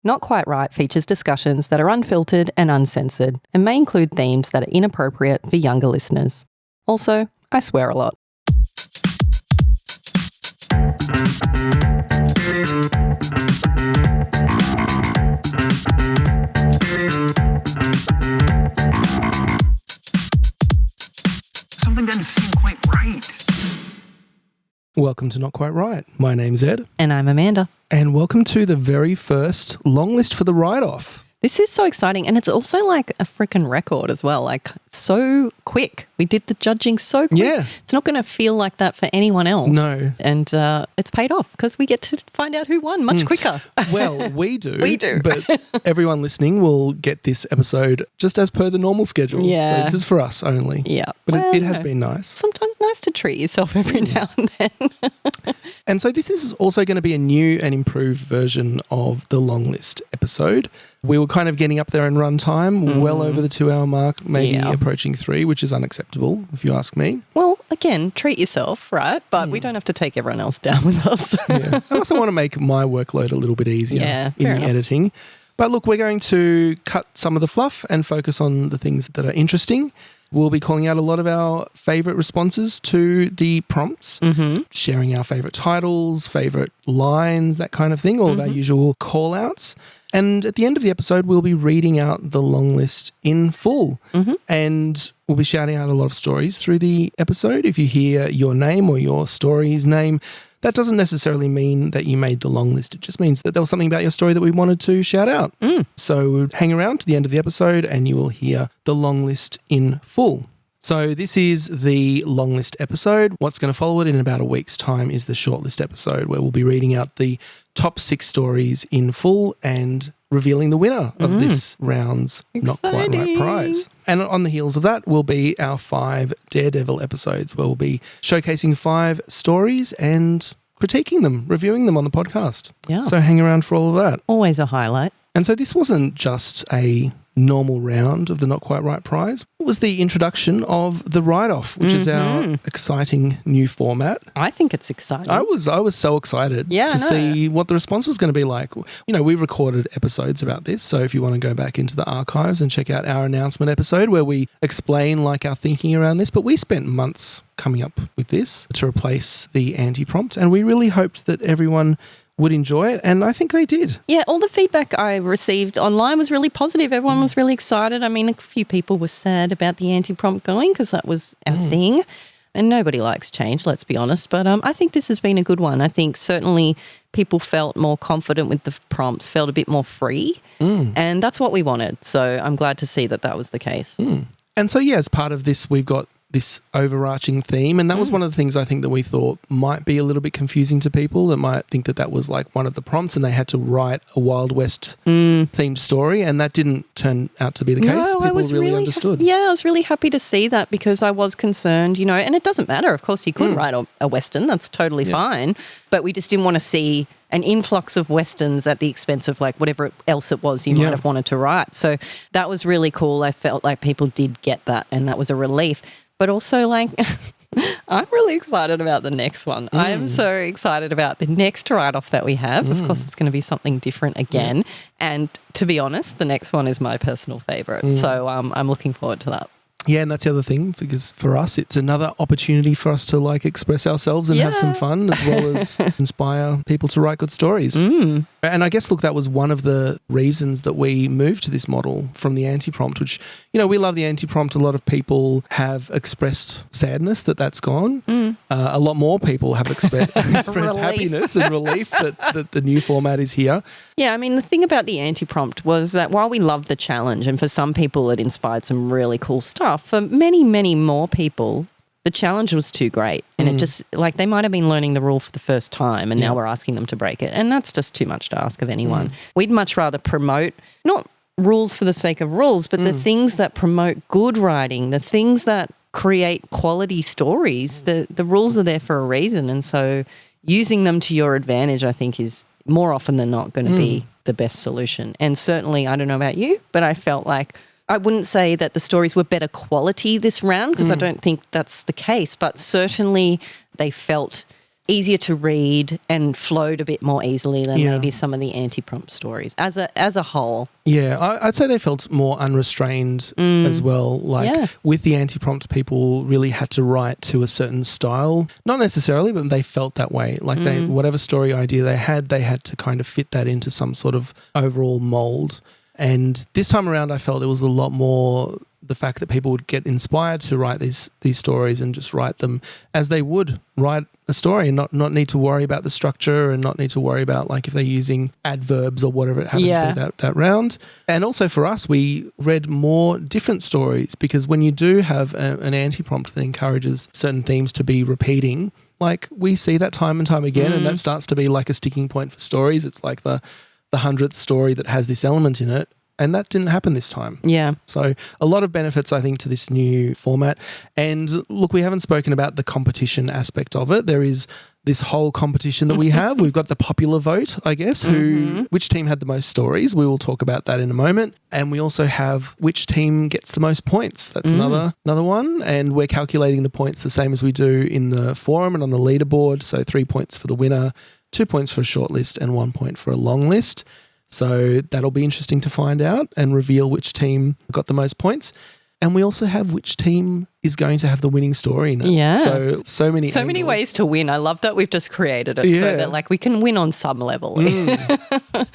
Not Quite Right features discussions that are unfiltered and uncensored and may include themes that are inappropriate for younger listeners. Also, I swear a lot. Something doesn't seem quite right. Welcome to Not Quite Right. My name's Ed. And I'm Amanda. And welcome to the very first long list for the write-off. This is so exciting, and it's also like a freaking record as well, like so quick. We did the judging so quick. Yeah. It's not going to feel like that for anyone else. No. And it's paid off because we get to find out who won much quicker. Well, we do. We do. But everyone listening will get this episode just as per the normal schedule. Yeah. So this is for us only. Yeah. But Well, it has been nice. Sometimes nice to treat yourself every now and then. And so this is also going to be a new and improved version of the long list episode. We were kind of getting up there in run time, well over the 2-hour mark, maybe approaching 3, which is unacceptable, if you ask me. Well, again, treat yourself, right? But we don't have to take everyone else down with us. Yeah. I also want to make my workload a little bit easier in the editing. But look, we're going to cut some of the fluff and focus on the things that are interesting. We'll be calling out a lot of our favourite responses to the prompts, sharing our favourite titles, favourite lines, that kind of thing, all of our usual call-outs. And at the end of the episode, we'll be reading out the long list in full. And we'll be shouting out a lot of stories through the episode. If you hear your name or your story's name, that doesn't necessarily mean that you made the long list. It just means that there was something about your story that we wanted to shout out. So hang around to the end of the episode and you will hear the long list in full. So this is the long list episode. What's going to follow it in about a week's time is the short list episode, where we'll be reading out the top 6 stories in full and revealing the winner of this round's Not Quite Right prize. And on the heels of that will be our 5 Daredevil episodes, where we'll be showcasing 5 stories and critiquing them, reviewing them on the podcast. Yeah. So hang around for all of that. Always a highlight. And so this wasn't just a normal round of the Not Quite Right prize. It was the introduction of the write-off, which is our exciting new format. I think it's exciting. I was so excited to see what the response was going to be like. You know, we recorded episodes about this, so if you want to go back into the archives and check out our announcement episode where we explain like our thinking around this, but we spent months coming up with this to replace the anti-prompt, and we really hoped that everyone would enjoy it, and I think they did. Yeah, all the feedback I received online was really positive. Everyone was really excited. I mean, a few people were sad about the anti-prompt going because that was our thing, and nobody likes change, let's be honest. But I think this has been a good one. I think certainly people felt more confident with the prompts, felt a bit more free, and that's what we wanted. So I'm glad to see that that was the case. And so, yeah, as part of this, we've got this overarching theme, and that was one of the things I think that we thought might be a little bit confusing to people, that might think that that was like one of the prompts and they had to write a Wild West themed story, and that didn't turn out to be the case. People really understood. I was really happy to see that, because I was concerned, you know, and it doesn't matter. Of course, you could write a Western. That's totally fine. But we just didn't want to see an influx of Westerns at the expense of like whatever else it was you might have wanted to write. So that was really cool. I felt like people did get that, and that was a relief. But also, like, I'm really excited about the next one. I am so excited about the next write-off that we have. Of course, it's going to be something different again. And to be honest, the next one is my personal favourite. So I'm looking forward to that. Yeah, and that's the other thing, because for us, it's another opportunity for us to like express ourselves and have some fun, as well as inspire people to write good stories. And I guess, look, that was one of the reasons that we moved to this model from the anti-prompt, which, you know, we love the anti-prompt. A lot of people have expressed sadness that that's gone. A lot more people have expressed happiness and relief that the new format is here. Yeah, I mean, the thing about the anti-prompt was that while we loved the challenge, and for some people it inspired some really cool stuff, for many, many more people, the challenge was too great. And it just, like, they might have been learning the rule for the first time, and now we're asking them to break it. And that's just too much to ask of anyone. We'd much rather promote, not rules for the sake of rules, but the things that promote good writing, the things that create quality stories. The rules are there for a reason. And so using them to your advantage, I think, is more often than not going to be the best solution. And certainly, I don't know about you, but I felt like I wouldn't say that the stories were better quality this round, because I don't think that's the case, but certainly they felt easier to read and flowed a bit more easily than maybe some of the anti-prompt stories as a whole. Yeah, I'd say they felt more unrestrained as well. Like with the anti-prompt, people really had to write to a certain style. Not necessarily, but they felt that way. Like whatever story idea they had to kind of fit that into some sort of overall mold. And this time around, I felt it was a lot more the fact that people would get inspired to write these stories and just write them as they would write a story and not need to worry about the structure and not need to worry about like if they're using adverbs or whatever it happens to be that round. And also for us, we read more different stories because when you do have an anti-prompt that encourages certain themes to be repeating, like we see that time and time again and that starts to be like a sticking point for stories. It's like the 100th story that has this element in it. And that didn't happen this time. Yeah. So a lot of benefits, I think, to this new format. And look, we haven't spoken about the competition aspect of it. There is this whole competition that we have. We've got the popular vote, I guess, which team had the most stories. We will talk about that in a moment. And we also have which team gets the most points. That's another one. And we're calculating the points the same as we do in the forum and on the leaderboard. So 3 points for the winner, 2 points for a short list and 1 point for a long list. So that'll be interesting to find out and reveal which team got the most points. And we also have which team is going to have the winning story in it. Yeah. So many ways to win. I love that we've just created it so that like we can win on some level. So I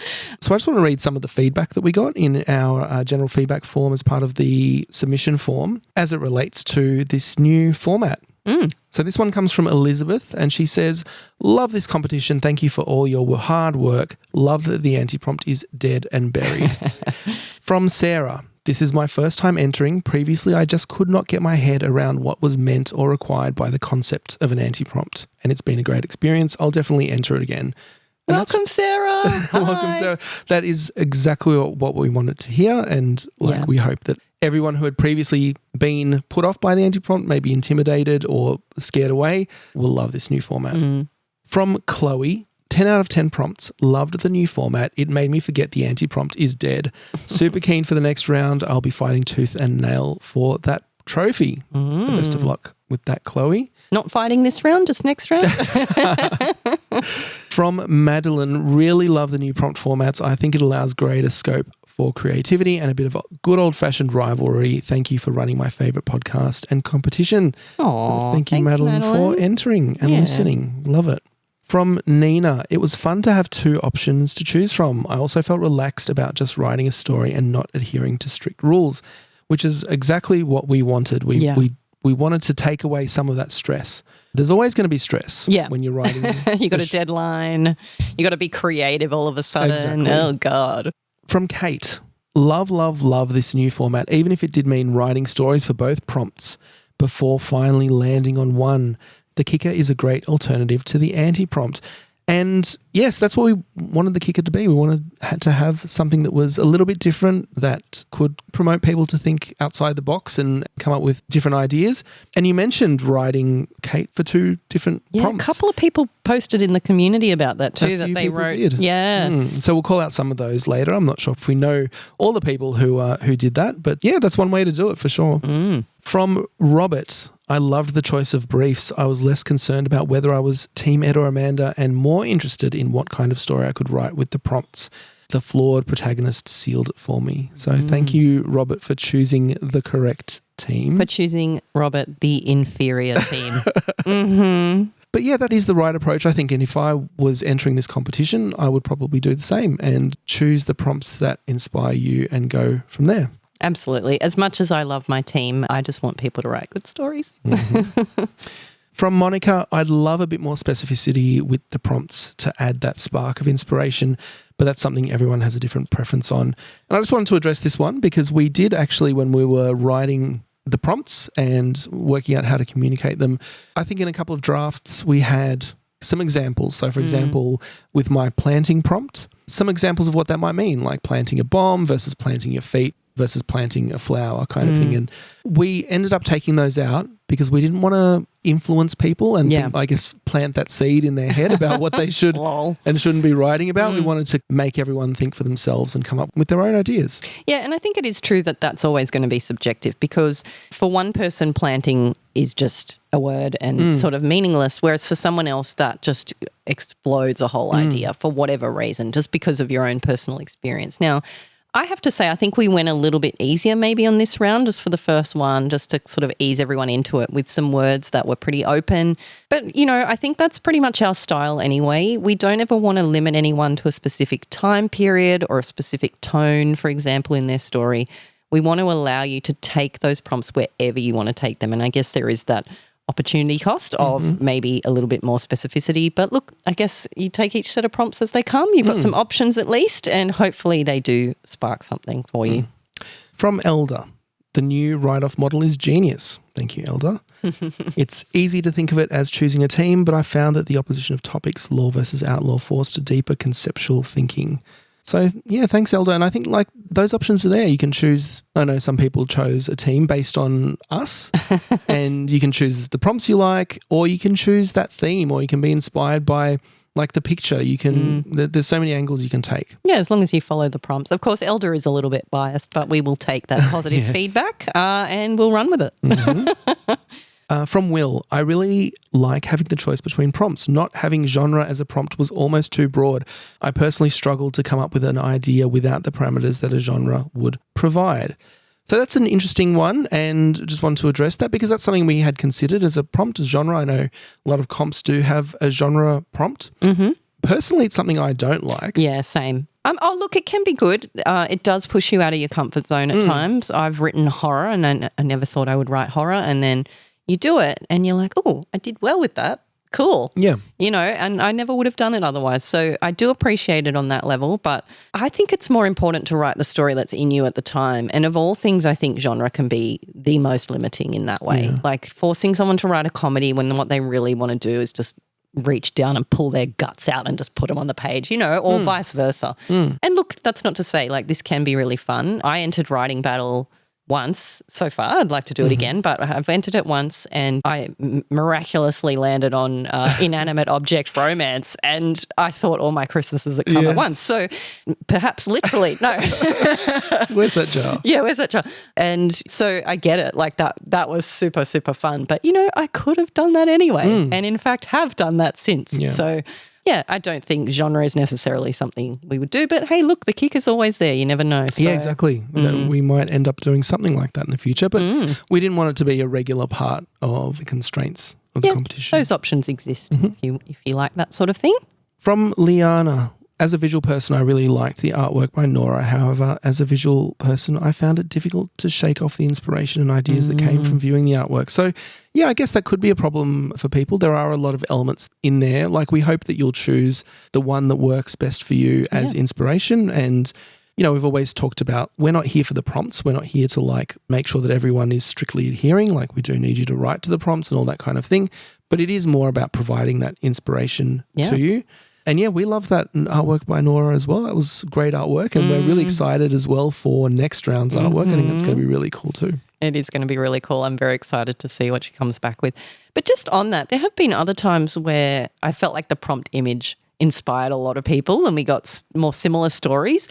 just want to read some of the feedback that we got in our general feedback form as part of the submission form as it relates to this new format. So this one comes from Elizabeth and she says, love this competition. Thank you for all your hard work. Love that the anti-prompt is dead and buried. From Sarah, this is my first time entering. Previously, I just could not get my head around what was meant or required by the concept of an anti-prompt. And it's been a great experience. I'll definitely enter it again. And welcome, Sarah. Welcome, Sarah. That is exactly what we wanted to hear. And we hope that everyone who had previously been put off by the anti-prompt, maybe intimidated or scared away, will love this new format. From Chloe, 10 out of 10 prompts. Loved the new format. It made me forget the anti-prompt is dead. Super keen for the next round. I'll be fighting tooth and nail for that trophy. So best of luck with that, Chloe. Not fighting this round, just next round. From Madeline, really love the new prompt formats. I think it allows greater scope for creativity and a bit of a good old-fashioned rivalry. Thank you for running my favourite podcast and competition. Aww, thank you, Madeline, for entering and listening. Love it. From Nina, it was fun to have 2 options to choose from. I also felt relaxed about just writing a story and not adhering to strict rules, which is exactly what we wanted. We wanted to take away some of that stress. There's always going to be stress when you're writing. You got a deadline. You got to be creative all of a sudden. Exactly. Oh, God. From Kate, love this new format, even if it did mean writing stories for both prompts before finally landing on one. The kicker is a great alternative to the anti-prompt. And yes, that's what we wanted the kicker to be. We had to have something that was a little bit different, that could promote people to think outside the box and come up with different ideas. And you mentioned writing, Kate, for 2 different prompts. A couple of people posted in the community about that too, that they wrote. Did. Yeah. So we'll call out some of those later. I'm not sure if we know all the people who did that, but yeah, that's one way to do it for sure. From Robert, I loved the choice of briefs. I was less concerned about whether I was Team Ed or Amanda and more interested in what kind of story I could write with the prompts. The flawed protagonist sealed it for me. So thank you, Robert, for choosing the correct team. For choosing, Robert, the inferior team. But yeah, that is the right approach, I think. And if I was entering this competition, I would probably do the same and choose the prompts that inspire you and go from there. Absolutely. As much as I love my team, I just want people to write good stories. From Monica, I'd love a bit more specificity with the prompts to add that spark of inspiration, but that's something everyone has a different preference on. And I just wanted to address this one because we did actually, when we were writing the prompts and working out how to communicate them, I think in a couple of drafts we had some examples. So for example, with my planting prompt, some examples of what that might mean, like planting a bomb versus planting your feet. versus planting a flower kind of thing. And we ended up taking those out because we didn't want to influence people and think, I guess, plant that seed in their head about what they should and shouldn't be writing about. We wanted to make everyone think for themselves and come up with their own ideas. Yeah, and I think it is true that that's always going to be subjective, because for one person, planting is just a word and sort of meaningless, whereas for someone else that just explodes a whole idea for whatever reason, just because of your own personal experience. Now, I have to say, I think we went a little bit easier maybe on this round, just for the first one, just to sort of ease everyone into it with some words that were pretty open. But, I think that's pretty much our style anyway. We don't ever want to limit anyone to a specific time period or a specific tone, for example, in their story. We want to allow you to take those prompts wherever you want to take them. And I guess there is that opportunity cost of maybe a little bit more specificity. But look, I guess you take each set of prompts as they come. You've got some options at least, and hopefully they do spark something for you. From Elder, the new write-off model is genius. Thank you, Elder. It's easy to think of it as choosing a team, but I found that the opposition of topics, law versus outlaw, forced a deeper conceptual thinking. So, yeah, thanks, Elder. And I think, those options are there. You can choose, I know some people chose a team based on us, and you can choose the prompts you like, or you can choose that theme, or you can be inspired by, the picture. You can, there's so many angles you can take. Yeah, as long as you follow the prompts. Of course, Elder is a little bit biased, but we will take that positive feedback and we'll run with it. From Will, I really like having the choice between prompts. Not having genre as a prompt was almost too broad. I personally struggled to come up with an idea without the parameters that a genre would provide. So that's an interesting one, and just want to address that because that's something we had considered as a prompt, as genre. I know a lot of comps do have a genre prompt. Personally, it's something I don't like. Yeah, same. Look, it can be good. It does push you out of your comfort zone at times. I've written horror, and I never thought I would write horror, and then you do it and you're like, oh, I did well with that. Cool. Yeah. And I never would have done it otherwise. So I do appreciate it on that level, but I think it's more important to write the story that's in you at the time. And of all things, I think genre can be the most limiting in that way. Yeah. Like forcing someone to write a comedy when what they really want to do is just reach down and pull their guts out and just put them on the page, or vice versa. And look, that's not to say this can be really fun. I entered Writing Battle once so far. I'd like to do it again, but I've entered it once and I miraculously landed on inanimate object romance, and I thought all my Christmases had come at once. So perhaps literally, no. Where's that jar? Yeah, where's that jar? And so I get it. That was super, super fun. But, I could have done that anyway, and in fact have done that since. Yeah. So yeah, I don't think genre is necessarily something we would do, but hey, look, the kick is always there. You never know. So. Yeah, exactly. We might end up doing something like that in the future, but we didn't want it to be a regular part of the constraints of the competition. Those options exist if you like that sort of thing. From Liana, as a visual person, I really liked the artwork by Nora. However, as a visual person, I found it difficult to shake off the inspiration and ideas that came from viewing the artwork. So, yeah, I guess that could be a problem for people. There are a lot of elements in there. We hope that you'll choose the one that works best for you as inspiration. And, we've always talked about we're not here for the prompts. We're not here to make sure that everyone is strictly adhering. We do need you to write to the prompts and all that kind of thing. But it is more about providing that inspiration to you. And yeah, we love that artwork by Nora as well. That was great artwork, and we're really excited as well for next round's artwork. I think that's going to be really cool too. It is going to be really cool. I'm very excited to see what she comes back with. But just on that, there have been other times where I felt like the prompt image inspired a lot of people and we got more similar stories.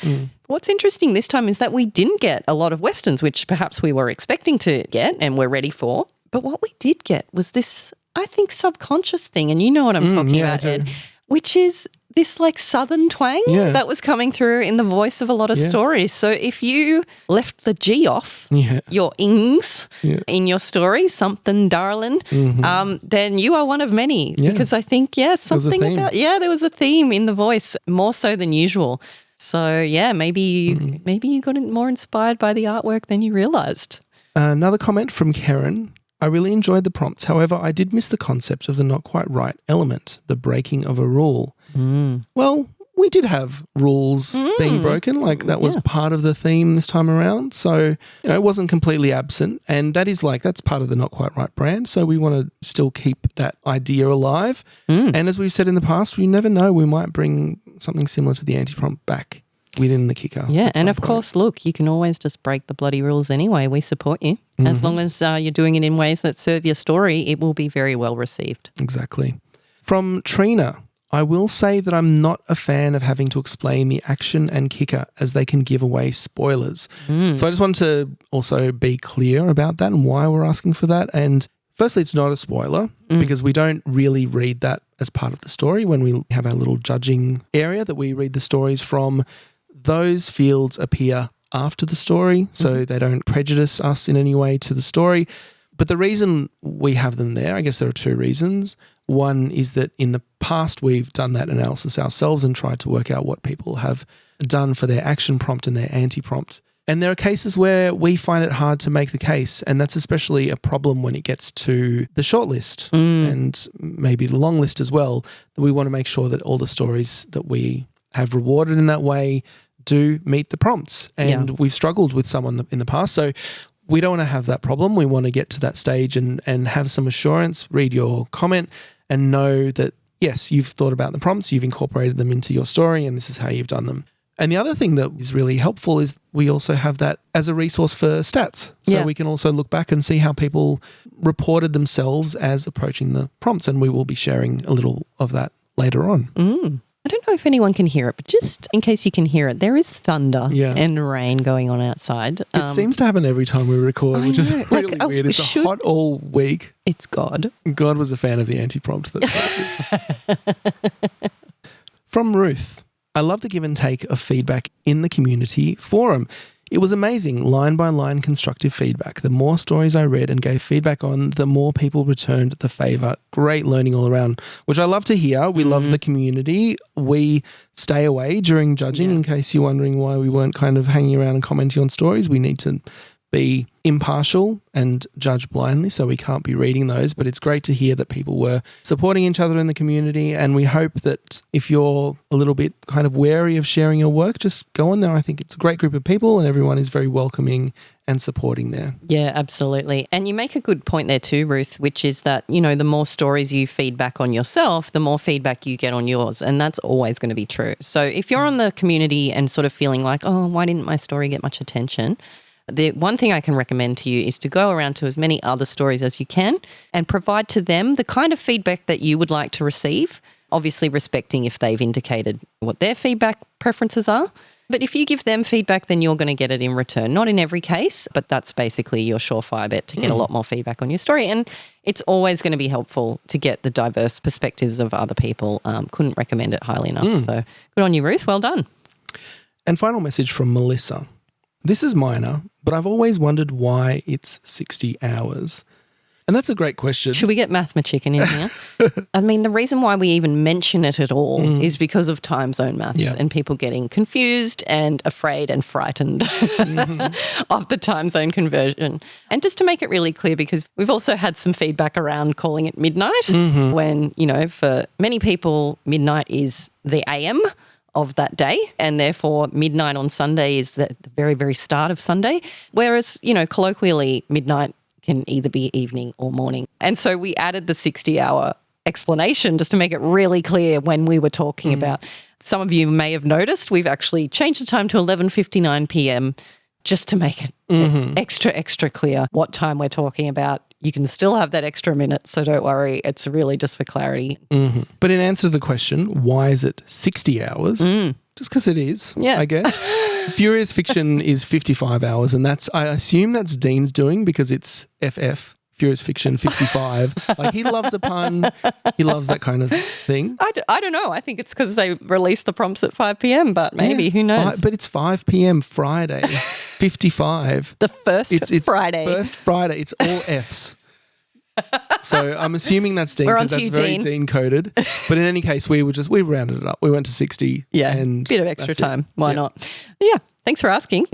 What's interesting this time is that we didn't get a lot of Westerns, which perhaps we were expecting to get and we're ready for. But what we did get was this, I think, subconscious thing, and you know what I'm talking about, Ed, which is this Southern twang that was coming through in the voice of a lot of stories. So if you left the G off, your ings in your story, something darling, then you are one of many. Because I think, something about, there was a theme in the voice, more so than usual. So maybe you got more inspired by the artwork than you realised. Another comment from Karen. I really enjoyed the prompts. However, I did miss the concept of the not quite right element, the breaking of a rule. Well, we did have rules being broken. That was part of the theme this time around. So, it wasn't completely absent. And that is that's part of the not quite right brand. So we want to still keep that idea alive. And as we've said in the past, we never know, we might bring something similar to the anti-prompt back within the kicker. Yeah, and of course, look, you can always just break the bloody rules anyway. We support you. As long as you're doing it in ways that serve your story, it will be very well received. Exactly. From Trina, I will say that I'm not a fan of having to explain the action and kicker as they can give away spoilers. So I just wanted to also be clear about that and why we're asking for that. And firstly, it's not a spoiler because we don't really read that as part of the story. When we have our little judging area that we read the stories from, those fields appear after the story, so they don't prejudice us in any way to the story. But the reason we have them there, I guess there are two reasons. One is that in the past we've done that analysis ourselves and tried to work out what people have done for their action prompt and their anti-prompt. And there are cases where we find it hard to make the case, and that's especially a problem when it gets to the shortlist and maybe the long list as well. We want to make sure that all the stories that we have rewarded in that way do meet the prompts. And we've struggled with some in the past. So we don't want to have that problem. We want to get to that stage and have some assurance, read your comment and know that, yes, you've thought about the prompts, you've incorporated them into your story, and this is how you've done them. And the other thing that is really helpful is we also have that as a resource for stats. So we can also look back and see how people reported themselves as approaching the prompts, and we will be sharing a little of that later on. I don't know if anyone can hear it, but just in case you can hear it, there is thunder and rain going on outside. It seems to happen every time we record, which is really weird. It's hot all week. It's God. God was a fan of the anti-prompt. From Ruth, I love the give and take of feedback in the community forum. It was amazing, line by line constructive feedback. The more stories I read and gave feedback on, the more people returned the favour. Great learning all around, which I love to hear. We love the community. We stay away during judging in case you're wondering why we weren't kind of hanging around and commenting on stories. We need to be impartial and judge blindly, so we can't be reading those. But it's great to hear that people were supporting each other in the community, and we hope that if you're a little bit kind of wary of sharing your work, just go on there. I think it's a great group of people and everyone is very welcoming and supporting there. Yeah, absolutely. And you make a good point there too, Ruth, which is that, you know, the more stories you feed back on yourself, the more feedback you get on yours. And that's always going to be true. So if you're on the community and sort of feeling like, oh, why didn't my story get much attention? The one thing I can recommend to you is to go around to as many other stories as you can and provide to them the kind of feedback that you would like to receive, obviously respecting if they've indicated what their feedback preferences are. But if you give them feedback, then you're going to get it in return. Not in every case, but that's basically your surefire bet to get a lot more feedback on your story. And it's always going to be helpful to get the diverse perspectives of other people. Couldn't recommend it highly enough. So good on you, Ruth. Well done. And final message from Melissa. This is minor, but I've always wondered why it's 60 hours. And that's a great question. Should we get Mathma Chicken in here? I mean, the reason why we even mention it at all is because of time zone maths and people getting confused and afraid and frightened of the time zone conversion. And just to make it really clear, because we've also had some feedback around calling it midnight when, you know, for many people, midnight is the AM of that day, and therefore midnight on Sunday is the very, very start of Sunday, whereas, you know, colloquially midnight can either be evening or morning. And so we added the 60-hour explanation just to make it really clear when we were talking about. Some of you may have noticed we've actually changed the time to 11:59 p.m. just to make it extra clear what time we're talking about. You can still have that extra minute, so don't worry. It's really just for clarity. But in answer to the question, why is it 60 hours? Just because it is, I guess. Furious Fiction is 55 hours, and I assume that's Dean's doing because it's FF, Furious Fiction 55. Like, he loves a pun. He loves that kind of thing. I don't know. I think it's because they released the prompts at 5 p.m, but maybe, who knows? But it's 5 p.m. Friday, 55. The first Friday. First Friday. It's all Fs. So I'm assuming that's Dean because that's very Dean coded. But in any case, we rounded it up. We went to 60. Yeah, and bit of extra time. Why not? Yeah, thanks for asking.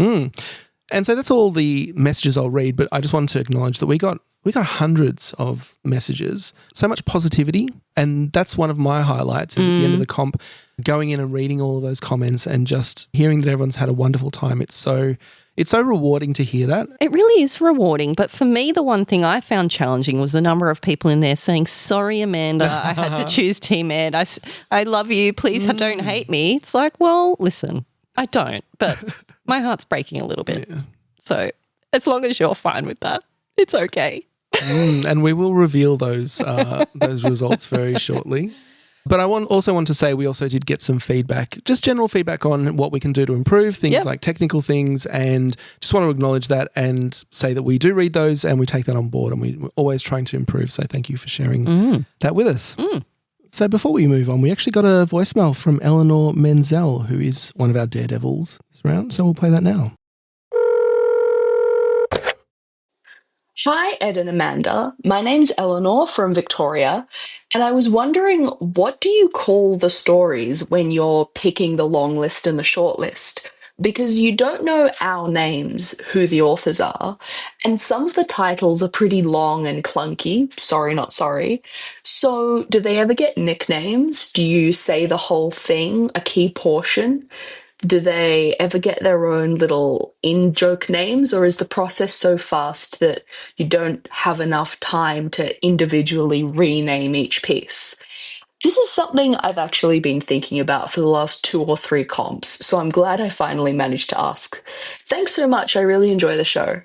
And so that's all the messages I'll read. But I just wanted to acknowledge that we got hundreds of messages, so much positivity. And that's one of my highlights is at the end of the comp, going in and reading all of those comments and just hearing that everyone's had a wonderful time. It's so rewarding to hear that. It really is rewarding. But for me, the one thing I found challenging was the number of people in there saying, sorry, Amanda, I had to choose Team Ed. I love you. Please don't hate me. It's like, well, listen, I don't, but my heart's breaking a little bit. Yeah. So as long as you're fine with that, it's okay. And we will reveal those results very shortly. But I also want to say we also did get some feedback, just general feedback on what we can do to improve, things like technical things, and just want to acknowledge that and say that we do read those and we take that on board and we're always trying to improve. So thank you for sharing that with us. So before we move on, we actually got a voicemail from Eleanor Menzel, who is one of our daredevils this round. So we'll play that now. Hi, Ed and Amanda. My name's Eleanor from Victoria, and I was wondering, what do you call the stories when you're picking the long list and the short list? Because you don't know our names, who the authors are, and some of the titles are pretty long and clunky. Sorry, not sorry. So, do they ever get nicknames? Do you say the whole thing, a key portion? Do they ever get their own little in-joke names, or is the process so fast that you don't have enough time to individually rename each piece? This is something I've actually been thinking about for the last 2 or 3 comps, so I'm glad I finally managed to ask. Thanks so much. I really enjoy the show.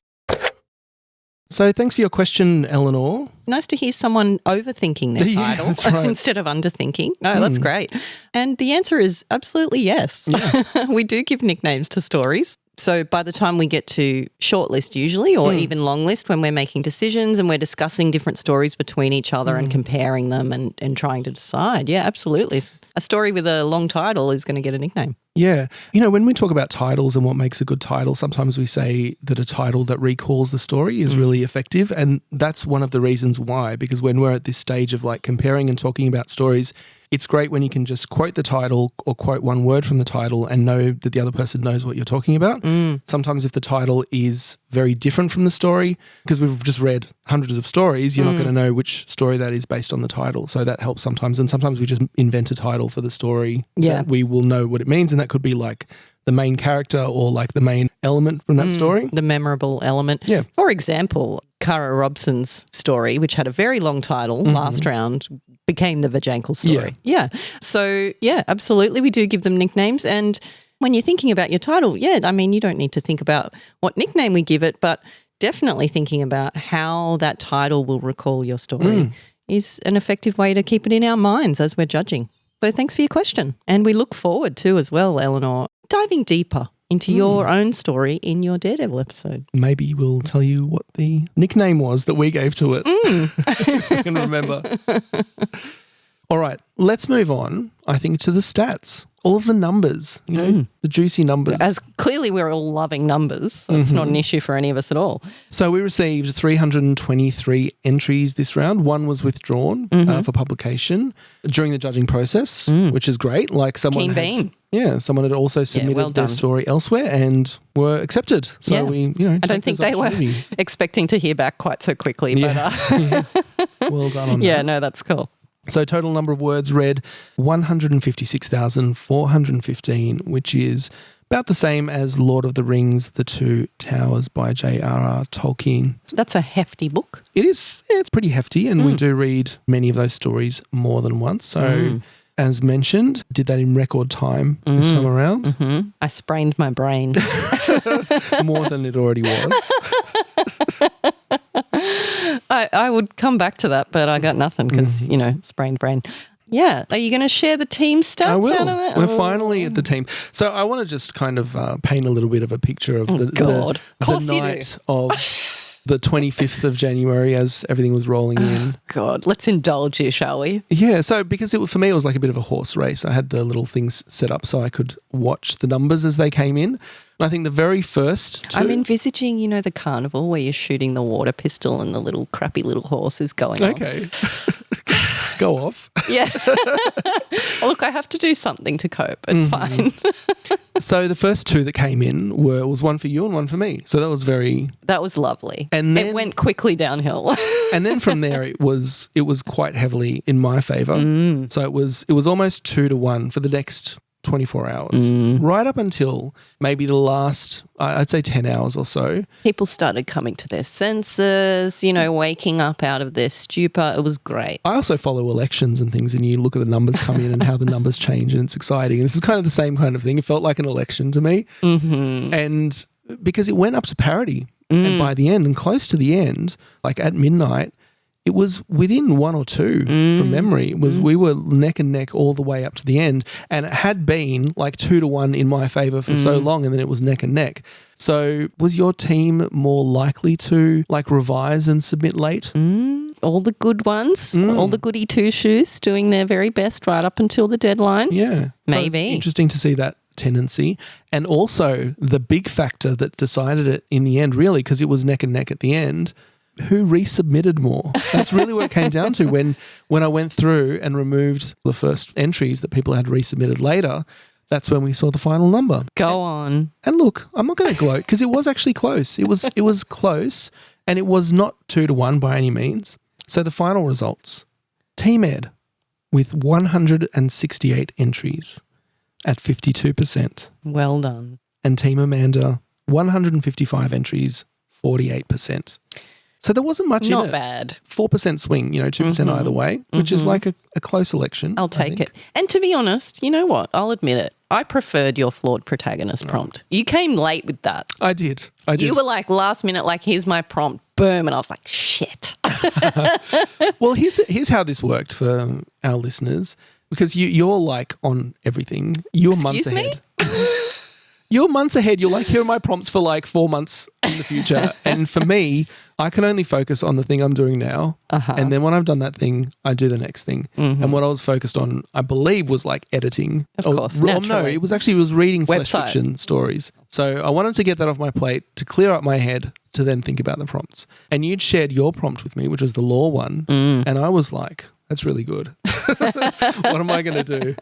So thanks for your question, Eleanor. Nice to hear someone overthinking their title that's right. instead of underthinking. No, that's great. And the answer is absolutely yes. Yeah. We do give nicknames to stories. So by the time we get to shortlist usually, or even long list, when we're making decisions and we're discussing different stories between each other and comparing them and trying to decide. Yeah, absolutely. A story with a long title is going to get a nickname. Yeah. You know, when we talk about titles and what makes a good title, sometimes we say that a title that recalls the story is really effective. And that's one of the reasons why, because when we're at this stage of like comparing and talking about stories, it's great when you can just quote the title or quote one word from the title and know that the other person knows what you're talking about. Sometimes if the title is very different from the story, because we've just read hundreds of stories, you're not going to know which story that is based on the title. So that helps sometimes. And sometimes we just invent a title for the story that we will know what it means. And that could be like the main character or like the main element from that story. The memorable element. Yeah. For example, Cara Robson's story, which had a very long title last round, became the Vajankle story. Yeah. So, yeah, absolutely. We do give them nicknames. And when you're thinking about your title, I mean, you don't need to think about what nickname we give it, but definitely thinking about how that title will recall your story is an effective way to keep it in our minds as we're judging. So thanks for your question. And we look forward to as well, Eleanor, diving deeper into your own story in your Daredevil episode. Maybe we'll tell you what the nickname was that we gave to it, if I can remember. All right, let's move on, I think, to the stats. All of the numbers, you know, the juicy numbers. As clearly we're all loving numbers. So it's not an issue for any of us at all. So we received 323 entries this round. One was withdrawn for publication during the judging process, which is great. Like someone someone had also submitted their story elsewhere and were accepted. So we, I don't think they were expecting to hear back quite so quickly. But well done on that. Yeah, no, that's cool. So total number of words read 156,415, which is about the same as Lord of the Rings, The Two Towers by J.R.R. Tolkien. That's a hefty book. It is. Yeah, it's pretty hefty, and we do read many of those stories more than once. So as mentioned, did that in record time this time around. I sprained my brain. More than it already was. I would come back to that, but I got nothing because, sprained brain. Yeah. Are you going to share the team stats? I will. Out of it? We're finally at the team. So I want to just kind of paint a little bit of a picture of the night of the 25th of January as everything was rolling in. God, let's indulge you, shall we? Yeah. So because for me, it was like a bit of a horse race. I had the little things set up so I could watch the numbers as they came in. And I think the very first two... I'm envisaging, the carnival where you're shooting the water pistol and the little crappy little horse is going on. Okay. Go off. Yeah. Look, I have to do something to cope. It's fine. So the first two that came in was one for you and one for me. So that was That was lovely. And then, it went quickly downhill. And then from there it was quite heavily in my favour. So it was almost 2-1 for the next 24 hours, right up until maybe the last, I'd say 10 hours or so. People started coming to their senses, waking up out of their stupor. It was great. I also follow elections and things, and you look at the numbers come in and how the numbers change, and it's exciting. And this is kind of the same kind of thing. It felt like an election to me. Mm-hmm. And because it went up to parity, and by the end and close to the end, like at midnight, it was within 1 or 2 from memory. We were neck and neck all the way up to the end, and it had been like 2-1 in my favour for so long, and then it was neck and neck. So was your team more likely to like revise and submit late? All the good ones, all the goody two-shoes doing their very best right up until the deadline. Yeah. Maybe. So it's interesting to see that tendency, and also the big factor that decided it in the end, really, because it was neck and neck at the end. Who resubmitted more? That's really what it came down to. When I went through and removed the first entries that people had resubmitted later, that's when we saw the final number. Go on. And look, I'm not going to gloat because it was actually close. It was close, and it was not 2-1 by any means. So the final results: Team Ed with 168 entries at 52%. Well done. And Team Amanda, 155 entries, 48%. So there wasn't much in it. Not bad. 4% swing, 2% either way, which is like a close election. I'll take it. And to be honest, you know what? I'll admit it. I preferred your flawed protagonist prompt. You came late with that. I did. You were like last minute, like, here's my prompt, boom. And I was like, shit. Well, here's how this worked for our listeners, because you're like on everything. You're months ahead. You're months ahead. You're like, here are my prompts for like 4 months in the future. And for me, I can only focus on the thing I'm doing now. And then when I've done that thing, I do the next thing. And what I was focused on, I believe, was like editing. Of course, no, naturally. it was reading flash Website. fiction stories. So I wanted to get that off my plate to clear up my head to then think about the prompts. And you'd shared your prompt with me, which was the law one. And I was like, that's really good. What am I going to do?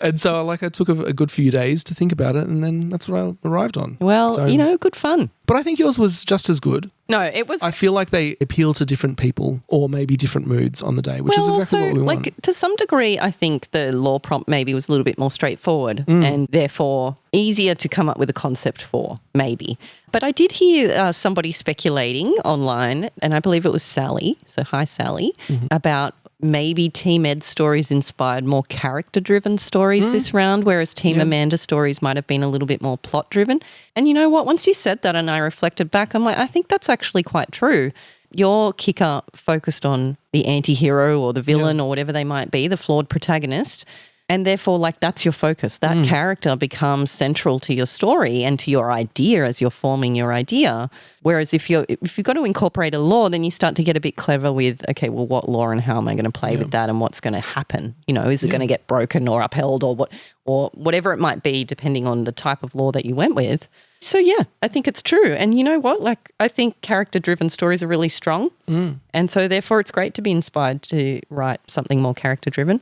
And so I took a good few days to think about it, and then that's what I arrived on. Well, So- good fun. But I think yours was just as good. No, it was. I feel like they appeal to different people or maybe different moods on the day, which is exactly what we want. Like, to some degree, I think the law prompt maybe was a little bit more straightforward and therefore easier to come up with a concept for, maybe. But I did hear somebody speculating online, and I believe it was Sally, so hi Sally, about maybe Team Ed stories inspired more character-driven stories this round, whereas Team Amanda stories might have been a little bit more plot-driven. And you know what? Once you said that and I reflected back, I'm like, I think that's actually quite true. Your kicker focused on the anti-hero or the villain or whatever they might be, the flawed protagonist. And therefore, that's your focus. That character becomes central to your story and to your idea as you're forming your idea. Whereas if you've got to incorporate a law, then you start to get a bit clever with, okay, well, what law and how am I going to play with that and what's going to happen? Is it going to get broken or upheld or whatever it might be, depending on the type of law that you went with. So, yeah, I think it's true. And you know what? I think character-driven stories are really strong. And so, therefore, it's great to be inspired to write something more character-driven.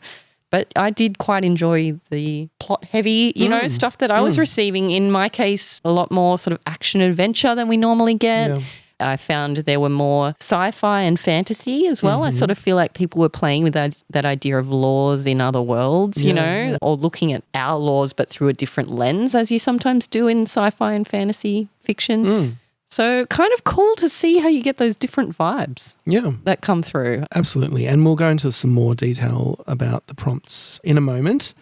But I did quite enjoy the plot-heavy, stuff that I was receiving. In my case, a lot more sort of action-adventure than we normally get. Yeah. I found there were more sci-fi and fantasy as well. I sort of feel like people were playing with that idea of laws in other worlds, or looking at our laws but through a different lens, as you sometimes do in sci-fi and fantasy fiction. So kind of cool to see how you get those different vibes that come through. Absolutely. And we'll go into some more detail about the prompts in a moment.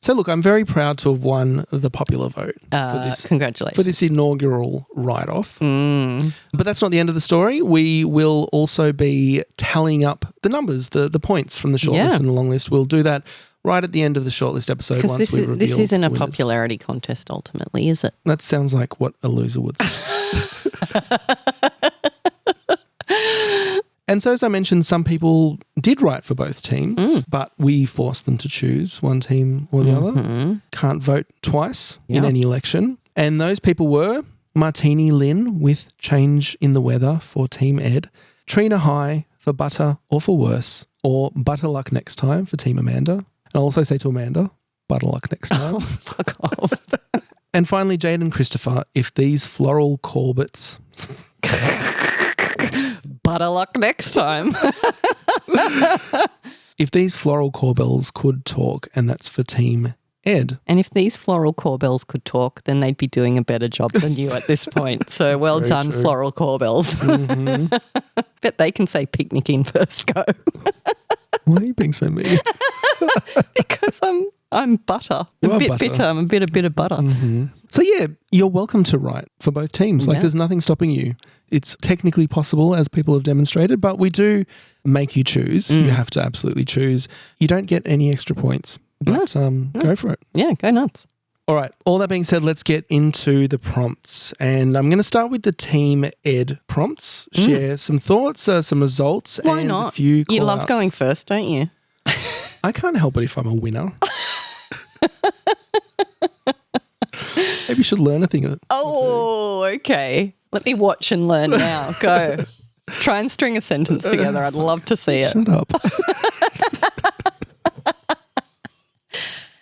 So look, I'm very proud to have won the popular vote for this. Congratulations. For this inaugural write-off. But that's not the end of the story. We will also be tallying up the numbers, the points from the shortlist and the long list. We'll do that right at the end of the shortlist episode once we reveal this isn't a winners. Popularity contest ultimately, is it? That sounds like what a loser would say. And so, as I mentioned, some people did write for both teams, but we forced them to choose one team or the other. Can't vote twice in any election. And those people were Martini Lynn with Change in the Weather for Team Ed, Trina High for Butter or for Worse, or Butter Luck Next Time for Team Amanda. And I'll also say to Amanda, Butter Luck Next Time. Oh, fuck off. And finally, Jade and Christopher, If These Floral Corbets... Butter luck next time. If These Floral Corbels Could Talk, and that's for Team Ed. And if these floral corbels could talk, then they'd be doing a better job than you at this point. So well done, true. floral corbels. Mm-hmm. Bet they can say picnicking first go. Why are you being so mean? Because I'm butter. I'm a bit bitter. I'm a bit of butter. Mm-hmm. So yeah, you're welcome to write for both teams. Like there's nothing stopping you. It's technically possible, as people have demonstrated, but we do make you choose. You have to absolutely choose. You don't get any extra points, but go for it. Yeah, go nuts. All right. All that being said, let's get into the prompts. And I'm going to start with the Team Ed prompts, share some thoughts, some results, Why and not? a few You love call-outs. going first, don't you? I can't help it if I'm a winner. Maybe you should learn a thing. Oh, okay. Let me watch and learn now. Go. Try and string a sentence together. I'd love to see it. Shut up.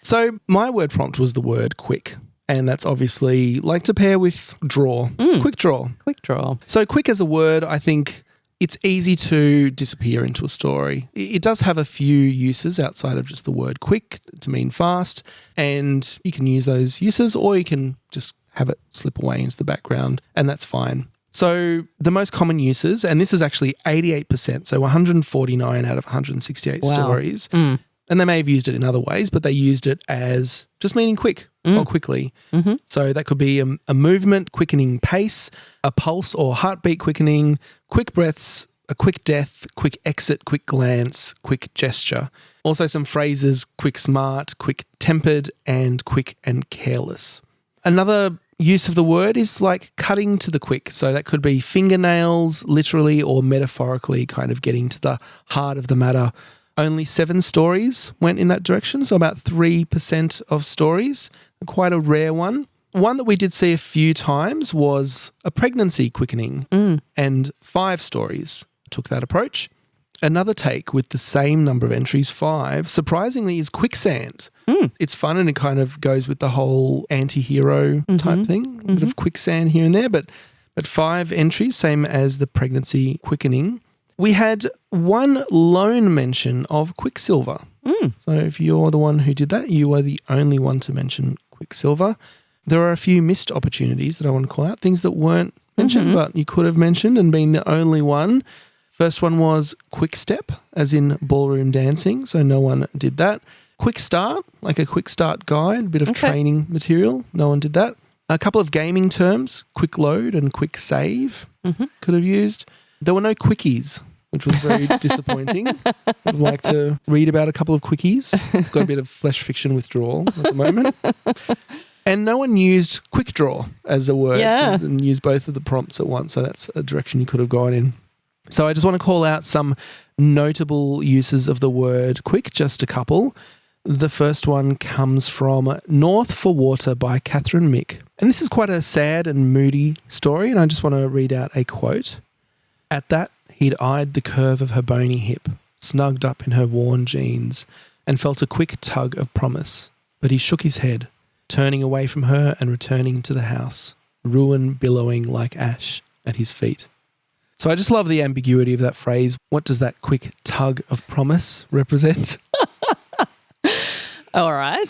So my word prompt was the word quick. And that's obviously like to pair with draw. Quick draw. Quick draw. So quick as a word, I think it's easy to disappear into a story. It does have a few uses outside of just the word quick to mean fast. And you can use those uses or you can just have it slip away into the background and that's fine. So the most common uses, and this is actually 88%, so 149 out of 168 stories. And they may have used it in other ways, but they used it as just meaning quick or quickly. So that could be a movement, quickening pace, a pulse or heartbeat quickening, quick breaths, a quick death, quick exit, quick glance, quick gesture. Also some phrases, quick smart, quick tempered, and quick and careless. Another use of the word is like cutting to the quick. So that could be fingernails, literally or metaphorically, kind of getting to the heart of the matter. Only 7 stories went in that direction, so about 3% of stories, quite a rare one. One that we did see a few times was a pregnancy quickening, and 5 stories took that approach. Another take with the same number of entries, 5, surprisingly, is quicksand. It's fun and it kind of goes with the whole anti-hero type thing, a bit of quicksand here and there, but 5 entries, same as the pregnancy quickening. We had 1 lone mention of Quicksilver. So if you're the one who did that, you were the only one to mention Quicksilver. There are a few missed opportunities that I want to call out, things that weren't mentioned, but you could have mentioned and been the only one. First one was quick step, as in ballroom dancing, so no one did that. Quick start, like a quick start guide, a bit of training material, no one did that. A couple of gaming terms, quick load and quick save, could have used. There were no quickies, which was very disappointing. I'd like to read about a couple of quickies. Got a bit of flesh fiction withdrawal at the moment. And no one used quick draw as a word and used both of the prompts at once. So that's a direction you could have gone in. So I just want to call out some notable uses of the word quick, just a couple. The first one comes from North for Water by Catherine Mick. And this is quite a sad and moody story. And I just want to read out a quote. At that, he'd eyed the curve of her bony hip, snugged up in her worn jeans, and felt a quick tug of promise. But he shook his head, turning away from her and returning to the house, ruin billowing like ash at his feet. So I just love the ambiguity of that phrase. What does that quick tug of promise represent? All right.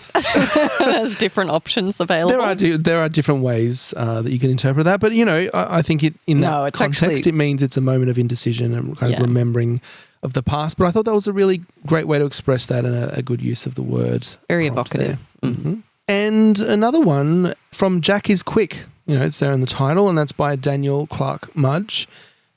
There's different options available. There are different ways that you can interpret that. But, you know, I think in that context, it means it's a moment of indecision and kind of remembering of the past. But I thought that was a really great way to express that and a good use of the word. Very evocative. And another one from Jack is Quick. You know, it's there in the title, and that's by Daniel Clark Mudge.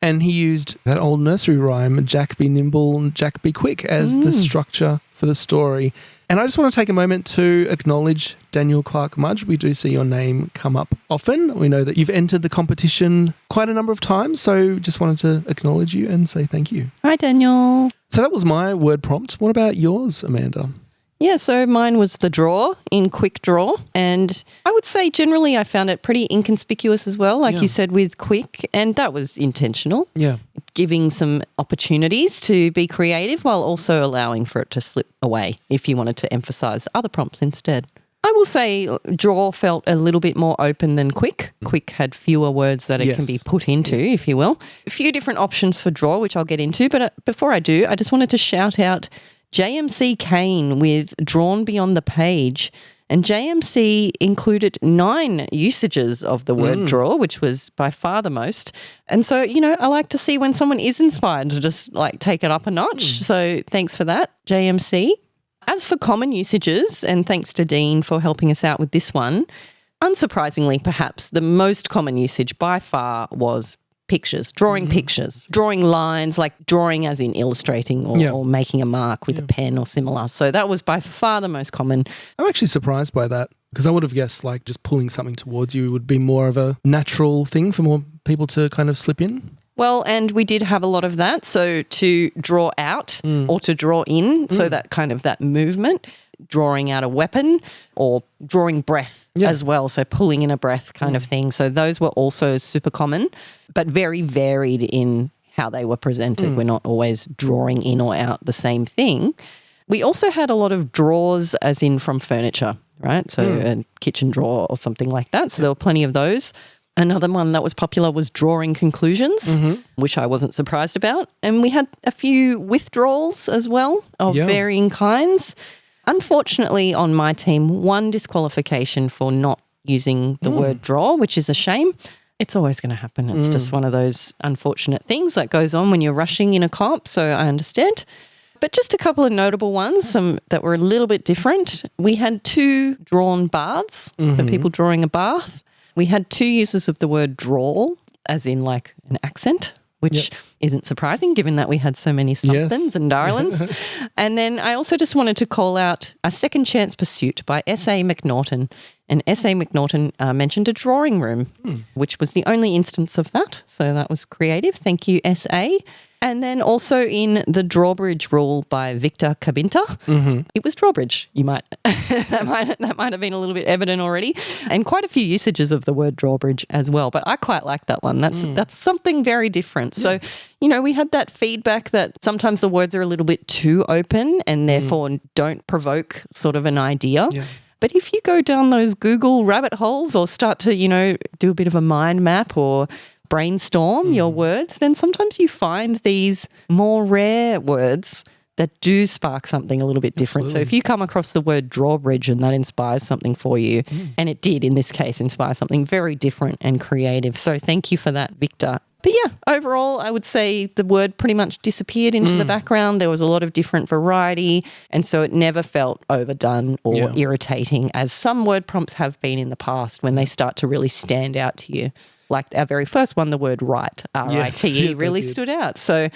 And he used that old nursery rhyme, Jack be nimble and Jack be quick, as the structure for the story. And I just want to take a moment to acknowledge Daniel Clark Mudge. We do see your name come up often. We know that you've entered the competition quite a number of times, so just wanted to acknowledge you and say thank you. Hi, Daniel. So that was my word prompt. What about yours, Amanda? Yeah, so mine was the draw in Quick Draw. And I would say generally I found it pretty inconspicuous as well, like you said with Quick. And that was intentional. Yeah. Giving some opportunities to be creative while also allowing for it to slip away if you wanted to emphasise other prompts instead. I will say draw felt a little bit more open than Quick. Quick had fewer words that it can be put into, if you will. A few different options for draw, which I'll get into. But before I do, I just wanted to shout out JMC Kane with Drawn Beyond the Page. And JMC included 9 usages of the word draw, which was by far the most. And so, I like to see when someone is inspired to just like take it up a notch. So thanks for that, JMC. As for common usages, and thanks to Dean for helping us out with this one, unsurprisingly, perhaps the most common usage by far was pictures, drawing pictures, drawing lines, like drawing as in illustrating or making a mark with a pen or similar. So that was by far the most common. I'm actually surprised by that because I would have guessed like just pulling something towards you would be more of a natural thing for more people to kind of slip in. Well, and we did have a lot of that. So to draw out or to draw in, so that kind of that movement, drawing out a weapon or drawing breath as well. So pulling in a breath kind of thing. So those were also super common, but very varied in how they were presented. We're not always drawing in or out the same thing. We also had a lot of draws as in from furniture, right? So a kitchen drawer or something like that. So there were plenty of those. Another one that was popular was drawing conclusions, which I wasn't surprised about. And we had a few withdrawals as well of varying kinds. Unfortunately, on my team, one disqualification for not using the word draw, which is a shame. It's always going to happen. It's just one of those unfortunate things that goes on when you're rushing in a comp, so I understand. But just a couple of notable ones, some that were a little bit different. We had 2 drawn baths, so people drawing a bath. We had 2 uses of the word drawl, as in like an accent, which isn't surprising given that we had so many somethings and darlings. And then I also just wanted to call out A Second Chance Pursuit by S.A. McNaughton. And S.A. McNaughton mentioned a drawing room, which was the only instance of that. So that was creative. Thank you, S.A. And then also in The Drawbridge Rule by Victor Cabinta, it was drawbridge. You might that might have been a little bit evident already, and quite a few usages of the word drawbridge as well. But I quite like that one. That's something very different. So we had that feedback that sometimes the words are a little bit too open and therefore don't provoke sort of an idea. Yeah. But if you go down those Google rabbit holes or start to do a bit of a mind map or brainstorm your words, then sometimes you find these more rare words that do spark something a little bit different. Absolutely. So if you come across the word drawbridge and that inspires something for you, and it did in this case inspire something very different and creative. So thank you for that, Victor. But yeah, overall, I would say the word pretty much disappeared into the background. There was a lot of different variety, and so it never felt overdone or irritating, as some word prompts have been in the past when they start to really stand out to you. Like our very first one, the word write, R-I-T-E, really stood out. So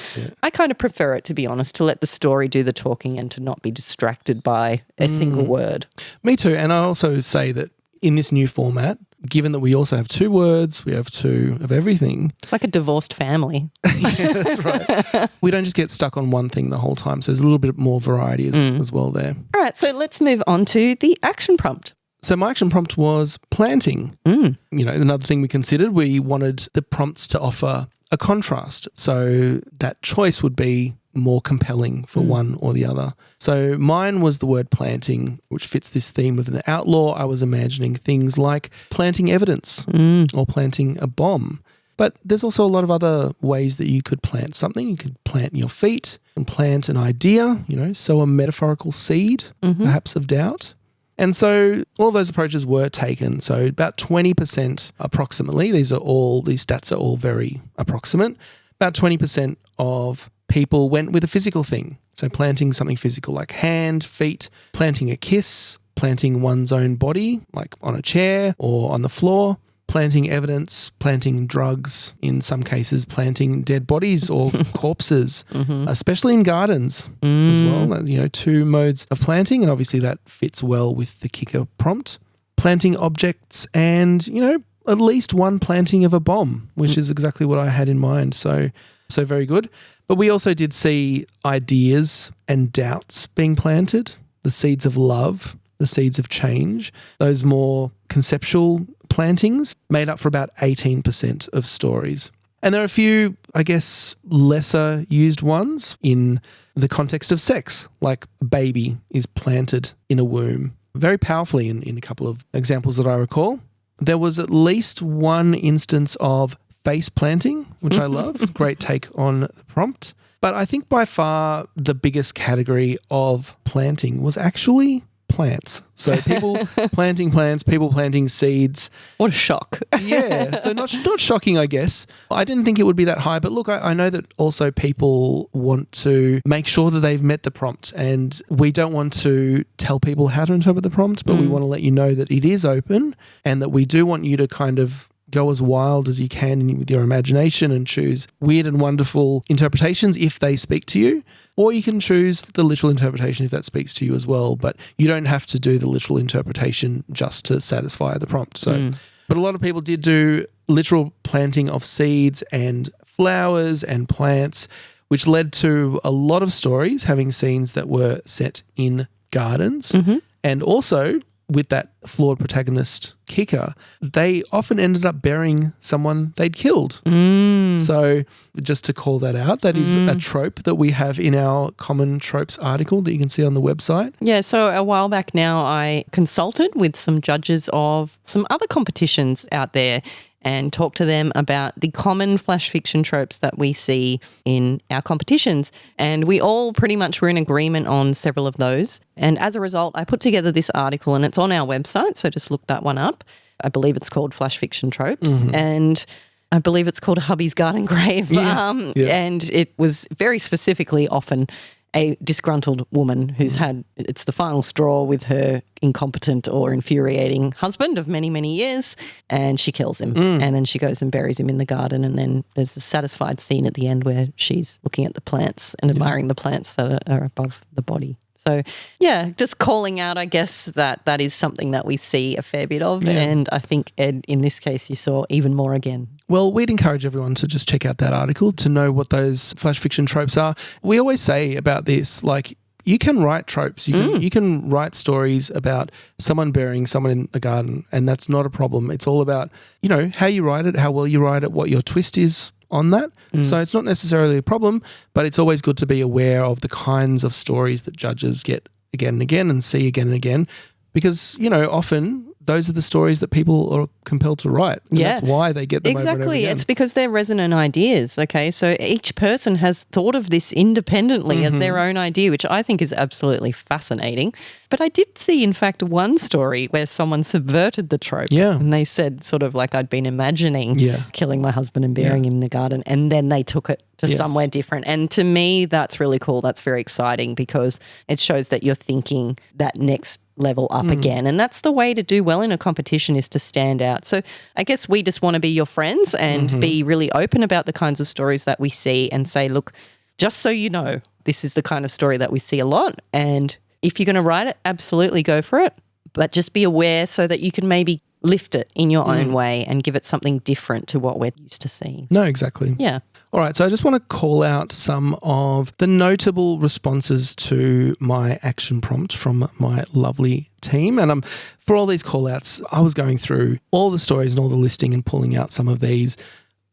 I kind of prefer it, to be honest, to let the story do the talking and to not be distracted by a single word. Me too. And I also say that in this new format, given that we also have 2 words, we have 2 of everything. It's like a divorced family. That's right. We don't just get stuck on one thing the whole time. So there's a little bit more variety as well there. All right, so let's move on to the action prompt. So my action prompt was planting. Another thing we considered, we wanted the prompts to offer a contrast. So that choice would be more compelling for one or the other. So mine was the word planting, which fits this theme of an outlaw. I was imagining things like planting evidence or planting a bomb. But there's also a lot of other ways that you could plant something. You could plant your feet and plant an idea, sow a metaphorical seed, perhaps of doubt. And so all of those approaches were taken. So about 20% approximately, these stats are all very approximate, about 20% of people went with a physical thing. So planting something physical like hand, feet, planting a kiss, planting one's own body, like on a chair or on the floor, planting evidence, planting drugs, in some cases planting dead bodies or corpses, especially in gardens as well. 2 modes of planting, and obviously that fits well with the kicker prompt. Planting objects and, at least one planting of a bomb, which is exactly what I had in mind. So very good. But we also did see ideas and doubts being planted, the seeds of love, the seeds of change, those more conceptual plantings made up for about 18% of stories. And there are a few, I guess, lesser used ones in the context of sex, like a baby is planted in a womb, very powerfully in a couple of examples that I recall. There was at least one instance of face planting, which I love. Great take on the prompt. But I think by far the biggest category of planting was actually plants. So people planting plants, people planting seeds. What a shock. Yeah, so not shocking, I guess. I didn't think it would be that high, but look, I know that also people want to make sure that they've met the prompt, and we don't want to tell people how to interpret the prompt, but we want to let you know that it is open and that we do want you to kind of go as wild as you can with your imagination and choose weird and wonderful interpretations if they speak to you. Or you can choose the literal interpretation if that speaks to you as well, but you don't have to do the literal interpretation just to satisfy the prompt. So, but a lot of people did do literal planting of seeds and flowers and plants, which led to a lot of stories having scenes that were set in gardens. And also, with that flawed protagonist kicker, they often ended up burying someone they'd killed. So just to call that out, that is a trope that we have in our Common Tropes article that you can see on the website. Yeah, so a while back now I consulted with some judges of some other competitions out there and talk to them about the common flash fiction tropes that we see in our competitions. And we all pretty much were in agreement on several of those. And as a result, I put together this article, and it's on our website, so just look that one up. I believe it's called Flash Fiction Tropes. And I believe it's called Hubby's Garden Grave. Yes. And it was very specifically often a disgruntled woman who's had, it's the final straw with her incompetent or infuriating husband of many, many years, and she kills him. And then she goes and buries him in the garden, and then there's a satisfied scene at the end where she's looking at the plants and admiring the plants that are above the body. So, yeah, just calling out, I guess, that is something that we see a fair bit of. Yeah. And I think, Ed, in this case, you saw even more again. Well, we'd encourage everyone to just check out that article to know what those flash fiction tropes are. We always say about this, like, you can write tropes. You can write stories about someone burying someone in a garden, and that's not a problem. It's all about, you know, how you write it, how well you write it, what your twist is on that. So it's not necessarily a problem, but it's always good to be aware of the kinds of stories that judges get again and again and see again and again, because, you know, often those are the stories that people are compelled to write. And that's why they get them over and over again. It's because they're resonant ideas, okay? So each person has thought of this independently as their own idea, which I think is absolutely fascinating. But I did see, in fact, one story where someone subverted the trope. Yeah. And they said sort of like I'd been imagining killing my husband and burying him in the garden, and then they took it to somewhere different. And to me, that's really cool. That's very exciting because it shows that you're thinking that next level up again. And that's the way to do well in a competition, is to stand out. So I guess we just want to be your friends and be really open about the kinds of stories that we see and say, look, just so you know, this is the kind of story that we see a lot. And if you're going to write it, absolutely go for it. But just be aware so that you can maybe lift it in your own way and give it something different to what we're used to seeing. No, exactly. Yeah. All right, so I just want to call out some of the notable responses to my action prompt from my lovely team. And for all these call outs, I was going through all the stories and all the listing and pulling out some of these.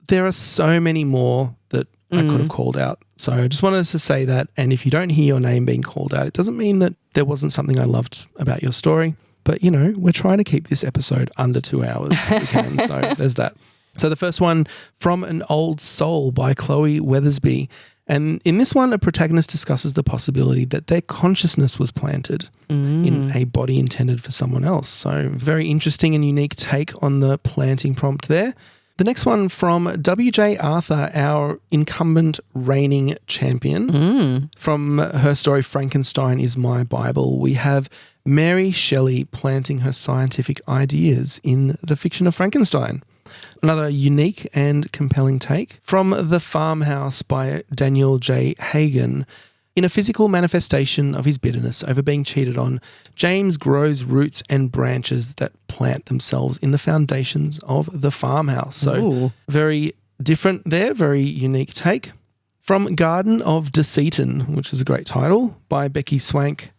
There are so many more that I could have called out. So I just wanted to say that. And if you don't hear your name being called out, it doesn't mean that there wasn't something I loved about your story. But, you know, we're trying to keep this episode under 2 hours if we can. So there's that. So the first one, From an Old Soul by Chloe Weathersby. And in this one, a protagonist discusses the possibility that their consciousness was planted in a body intended for someone else. So very interesting and unique take on the planting prompt there. The next one, from W.J. Arthur, our incumbent reigning champion. From her story, Frankenstein is My Bible, we have Mary Shelley planting her scientific ideas in the fiction of Frankenstein. Another unique and compelling take, from The Farmhouse by Daniel J. Hagen. In a physical manifestation of his bitterness over being cheated on, James grows roots and branches that plant themselves in the foundations of the farmhouse. So very different there, very unique take. From Garden of Deceaton, which is a great title, by Becky Swank.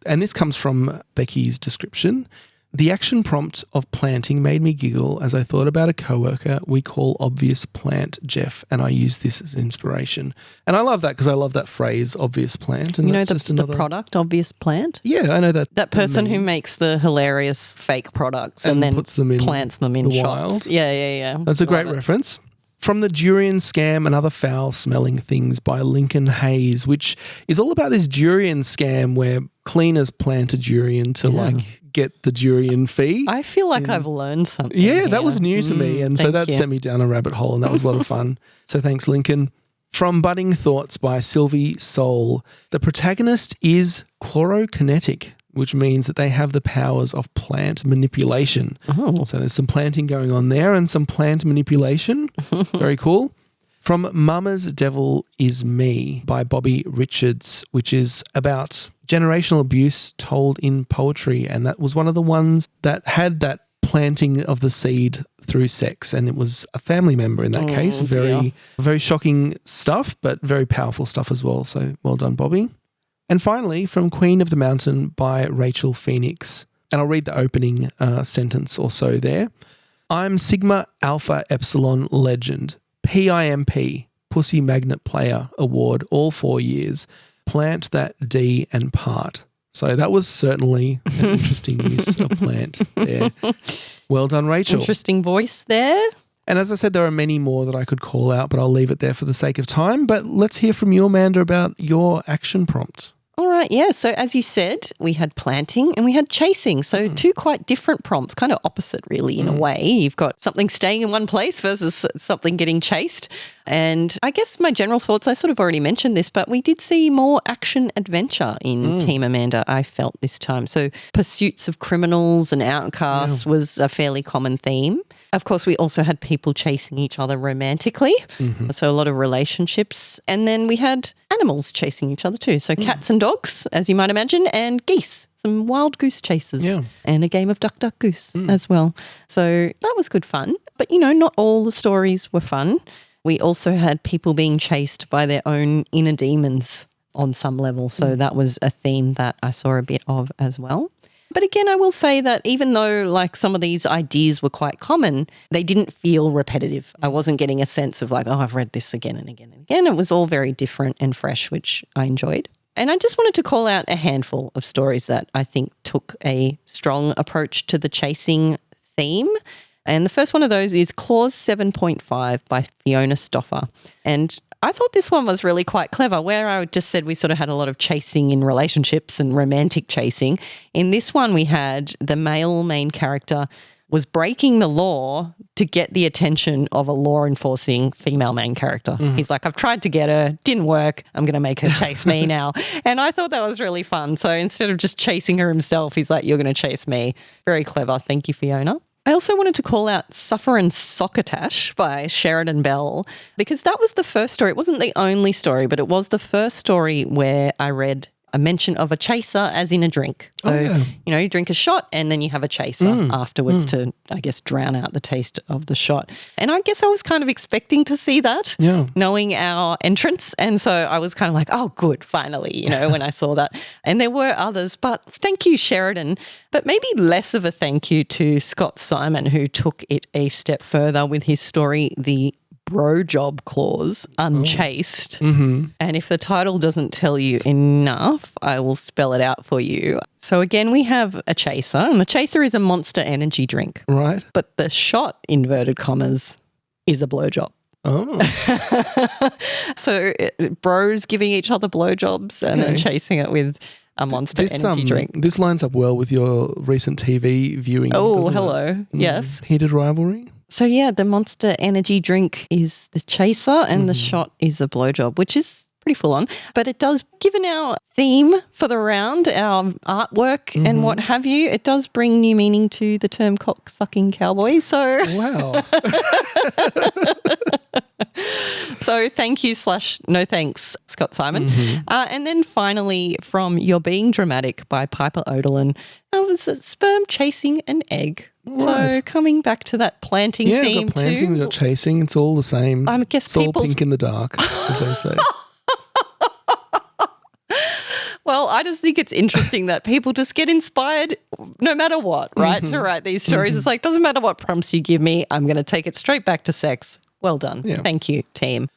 And this comes from Becky's description. The action prompt of planting made me giggle as I thought about a coworker we call Obvious Plant, Jeff, and I use this as inspiration. And I love that because I love that phrase, Obvious Plant. And you know that's just another... the product, Obvious Plant? Yeah, I know that. That person who makes the hilarious fake products and then puts them in plants them in the shops. wild. Yeah. That's a great reference. From the Durian Scam and Other Foul-Smelling Things by Lincoln Hayes, which is all about this durian scam where cleaners plant a durian to get the durian fee. I feel like I've learned something. Yeah, here. that was new to me. And so that sent me down a rabbit hole, and that was a lot of fun. So thanks, Lincoln. From Budding Thoughts by Sylvie Soul. The protagonist is chlorokinetic, which means that they have the powers of plant manipulation. Oh. So there's some planting going on there and some plant manipulation. Very cool. From Mama's Devil Is Me by Bobby Richards, which is about generational abuse told in poetry. And that was one of the ones that had that planting of the seed through sex. And it was a family member in that case. Very shocking stuff, but very powerful stuff as well. So well done, Bobby. And finally, from Queen of the Mountain by Rachel Phoenix. And I'll read the opening sentence or so there. I'm Sigma Alpha Epsilon Legend. PIMP, Pussy Magnet Player Award, all 4 years. Plant that D and part. So that was certainly an interesting use of plant there. Well done, Rachel. Interesting voice there. And as I said, there are many more that I could call out, but I'll leave it there for the sake of time. But let's hear from you, Amanda, about your action prompt. All right, yeah. So as you said, we had planting and we had chasing. So two quite different prompts, kind of opposite really in a way. You've got something staying in one place versus something getting chased. And I guess my general thoughts, I sort of already mentioned this, but we did see more action adventure in Team Amanda, I felt this time. So pursuits of criminals and outcasts was a fairly common theme. Of course, we also had people chasing each other romantically, so a lot of relationships. And then we had animals chasing each other too. So cats and dogs, as you might imagine, and geese, some wild goose chases and a game of duck, duck, goose as well. So that was good fun. But, you know, not all the stories were fun. We also had people being chased by their own inner demons on some level. So that was a theme that I saw a bit of as well. But again, I will say that even though like some of these ideas were quite common, they didn't feel repetitive. I wasn't getting a sense of like, oh, I've read this again and again and again. It was all very different and fresh, which I enjoyed. And I just wanted to call out a handful of stories that I think took a strong approach to the chasing theme. And the first one of those is Clause 7.5 by Fiona Stoffer. And I thought this one was really quite clever, where I just said we sort of had a lot of chasing in relationships and romantic chasing. In this one, we had the male main character was breaking the law to get the attention of a law-enforcing female main character. He's like, I've tried to get her, didn't work, I'm going to make her chase me now. And I thought that was really fun. So instead of just chasing her himself, he's like, you're going to chase me. Very clever. Thank you, Fiona. I also wanted to call out Suffer and Sockatash by Sheridan Bell, because that was the first story. It wasn't the only story, but it was the first story where I read a mention of a chaser as in a drink. So, you know, you drink a shot and then you have a chaser afterwards to, I guess, drown out the taste of the shot. And I guess I was kind of expecting to see that, knowing our entrance. And so I was kind of like, oh, good, finally, you know, when I saw that. And there were others, but thank you, Sheridan. But maybe less of a thank you to Scott Simon, who took it a step further with his story, The Bro Job Clause, Unchased. And if the title doesn't tell you enough, I will spell it out for you. So again, we have a chaser, and the chaser is a Monster energy drink. Right. But the shot, inverted commas, is a blowjob. Oh. So bros giving each other blowjobs and then chasing it with a Monster energy drink. This lines up well with your recent TV viewing. Oh, hello. Yes. Heated rivalry. So, yeah, the Monster energy drink is the chaser and the shot is a blowjob, which is pretty full on. But it does, given our theme for the round, our artwork and what have you, it does bring new meaning to the term cock-sucking cowboy. So, wow. So thank you / no thanks, Scott Simon. And then finally from You're Being Dramatic by Piper Oderlin, it was a sperm chasing an egg. Right. So coming back to that planting theme we've got planting, we've got chasing. It's all the same. I guess it's all pink in the dark, as they say. Well, I just think it's interesting that people just get inspired no matter what, right, to write these stories. It's like, doesn't matter what prompts you give me, I'm going to take it straight back to sex. Well done. Yeah. Thank you, team.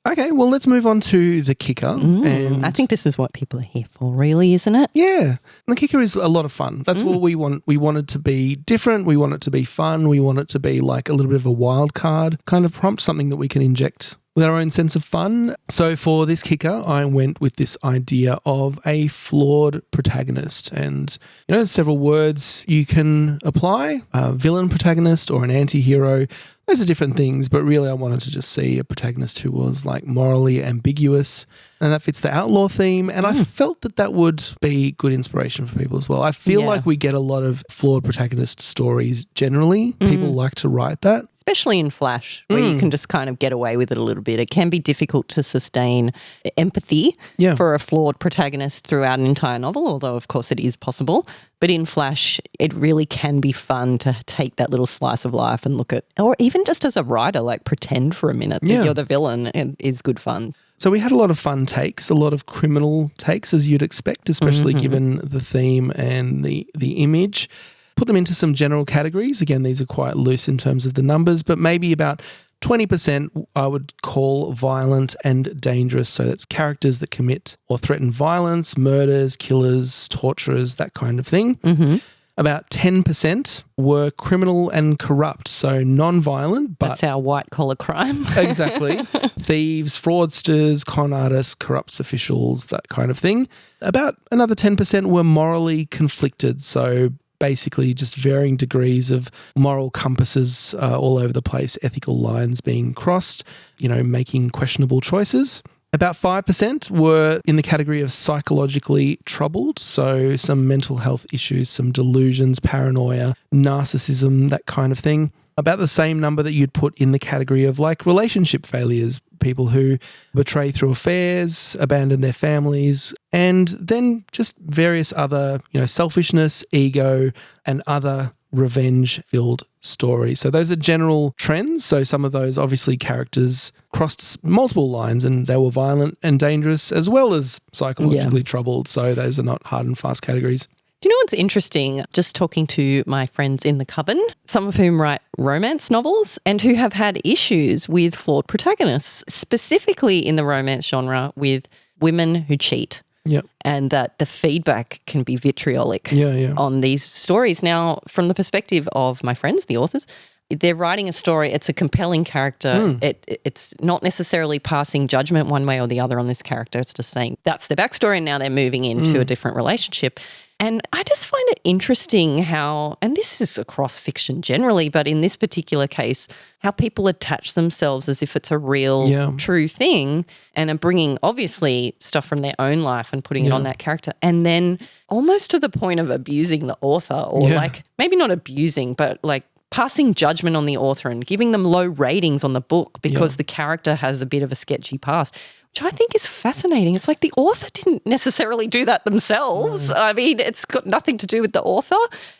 Okay, well, let's move on to the kicker. And I think this is what people are here for, really, isn't it? yeah, the kicker is a lot of fun. That's what we want. We want it to be different. We want it to be fun. We want it to be like a little bit of a wild card kind of prompt, something that we can inject with our own sense of fun. So for this kicker, I went with this idea of a flawed protagonist. And, there's several words you can apply, a villain protagonist or an anti-hero. Those are different things, but really I wanted to just see a protagonist who was like morally ambiguous, and that fits the outlaw theme. And I felt that would be good inspiration for people as well. I feel like we get a lot of flawed protagonist stories generally. People like to write that. Especially in Flash, where you can just kind of get away with it a little bit. It can be difficult to sustain empathy for a flawed protagonist throughout an entire novel, although, of course, it is possible. But in Flash, it really can be fun to take that little slice of life and look at, or even just as a writer, like pretend for a minute that you're the villain. It is good fun. So we had a lot of fun takes, a lot of criminal takes, as you'd expect, especially given the theme and the image. Put them into some general categories. Again, these are quite loose in terms of the numbers, but maybe about 20% I would call violent and dangerous. So that's characters that commit or threaten violence, murders, killers, torturers, that kind of thing. About 10% were criminal and corrupt, so non-violent. But that's our white-collar crime. Exactly. Thieves, fraudsters, con artists, corrupt officials, that kind of thing. About another 10% were morally conflicted, so basically just varying degrees of moral compasses all over the place, ethical lines being crossed, making questionable choices. About 5% were in the category of psychologically troubled, so some mental health issues, some delusions, paranoia, narcissism, that kind of thing. About the same number that you'd put in the category of like relationship failures, people who betray through affairs, abandon their families, and then just various other, selfishness, ego, and other revenge-filled stories. So those are general trends. So some of those, obviously, characters crossed multiple lines and they were violent and dangerous as well as psychologically troubled. So those are not hard and fast categories. Do you know what's interesting? Just talking to my friends in the coven, some of whom write romance novels and who have had issues with flawed protagonists, specifically in the romance genre with women who cheat. Yep. And that the feedback can be vitriolic on these stories. Now, from the perspective of my friends, the authors, they're writing a story. It's a compelling character. It's not necessarily passing judgment one way or the other on this character. It's just saying that's their backstory and now they're moving into a different relationship. And I just find it interesting how, and this is across fiction generally, but in this particular case, how people attach themselves as if it's a real, true thing and are bringing obviously stuff from their own life and putting it on that character. And then almost to the point of abusing the author or like maybe not abusing, but like passing judgment on the author and giving them low ratings on the book because the character has a bit of a sketchy past, which I think is fascinating. It's like the author didn't necessarily do that themselves. I mean, it's got nothing to do with the author.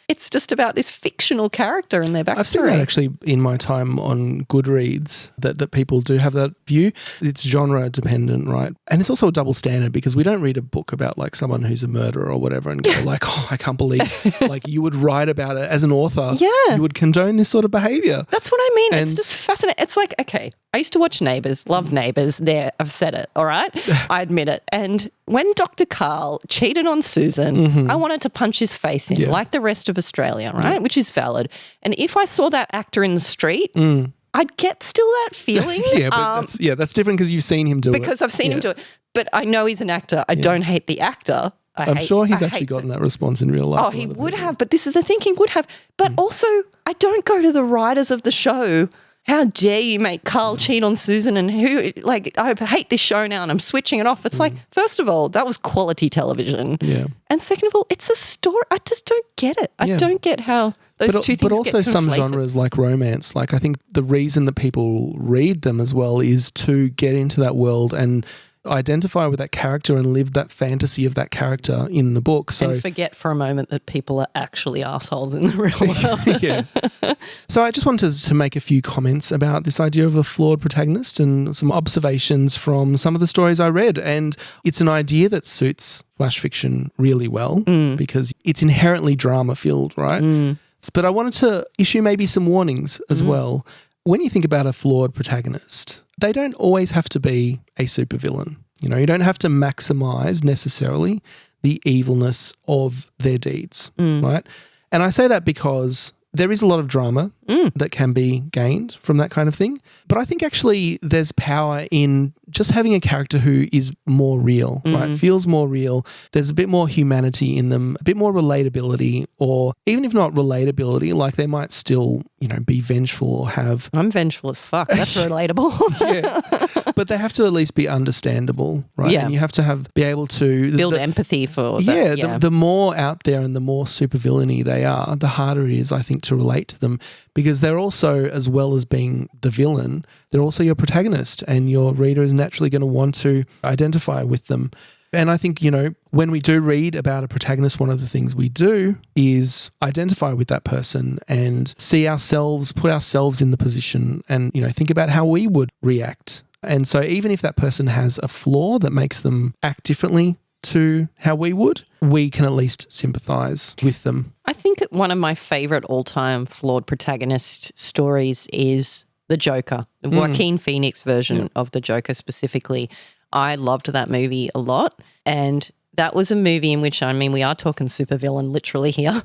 It's just about this fictional character and their backstory. I've seen that actually in my time on Goodreads, that people do have that view. It's genre dependent, right? And it's also a double standard because we don't read a book about like someone who's a murderer or whatever and go like, oh, I can't believe like you would write about it as an author. Yeah. You would condone this sort of behavior. That's what I mean. It's just fascinating. It's like, okay, I used to watch Neighbours, love Neighbours. There, I've said it, all right? I admit it. And when Dr. Carl cheated on Susan, I wanted to punch his face in like the rest of Australia, right? Which is valid. And if I saw that actor in the street, I'd get still that feeling. But that's different because you've seen him do it. Because I've seen him do it. But I know he's an actor. I don't hate the actor. I'm sure he's actually gotten that response in real life. Oh, he would have. But this is the thing, he would have. But also, I don't go to the writers of the show. How dare you make Carl cheat on Susan and who, like, I hate this show now and I'm switching it off. It's like, first of all, that was quality television. Yeah. And second of all, it's a story. I just don't get it. I don't get how those two things But also get some conflated. genres like romance, like I think the reason that people read them as well is to get into that world and identify with that character and live that fantasy of that character in the book. So and forget for a moment that people are actually assholes in the real world. So I just wanted to make a few comments about this idea of a flawed protagonist and some observations from some of the stories I read. And it's an idea that suits flash fiction really well because it's inherently drama-filled, right? But I wanted to issue maybe some warnings as well. when you think about a flawed protagonist, they don't always have to be a supervillain. You know, you don't have to maximize necessarily the evilness of their deeds, right? And I say that because there is a lot of drama that can be gained from that kind of thing. But I think actually there's power in just having a character who is more real, right? Feels more real. There's a bit more humanity in them, a bit more relatability, or even if not relatability, like they might still, you know, be vengeful or have... I'm vengeful as fuck. That's relatable. Yeah. But they have to at least be understandable, right? Yeah. And you have to be able to... Build empathy for that. Yeah. The more out there and the more supervillainy they are, the harder it is, I think, to relate to them, because they're also, as well as being the villain, they're also your protagonist, and your reader is naturally going to want to identify with them. And I think, you know, when we do read about a protagonist, one of the things we do is identify with that person and see ourselves, put ourselves in the position and, you know, think about how we would react. And so even if that person has a flaw that makes them act differently to how we would, we can at least sympathise with them. I think one of my favourite all-time flawed protagonist stories is The Joker, the Joaquin Phoenix version of The Joker specifically. I loved that movie a lot, and that was a movie in which, I mean, we are talking supervillain literally here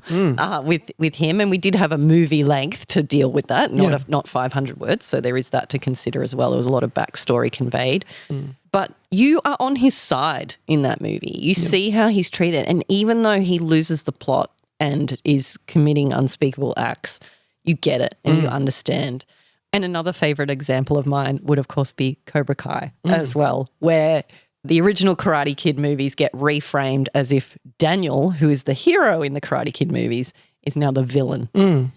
with him, and we did have a movie length to deal with that, not 500 words, so there is that to consider as well. There was a lot of backstory conveyed. But you are on his side in that movie. You see how he's treated, and even though he loses the plot and is committing unspeakable acts, you get it and you understand. And another favourite example of mine would, of course, be Cobra Kai as well, where the original Karate Kid movies get reframed as if Daniel, who is the hero in the Karate Kid movies, is now the villain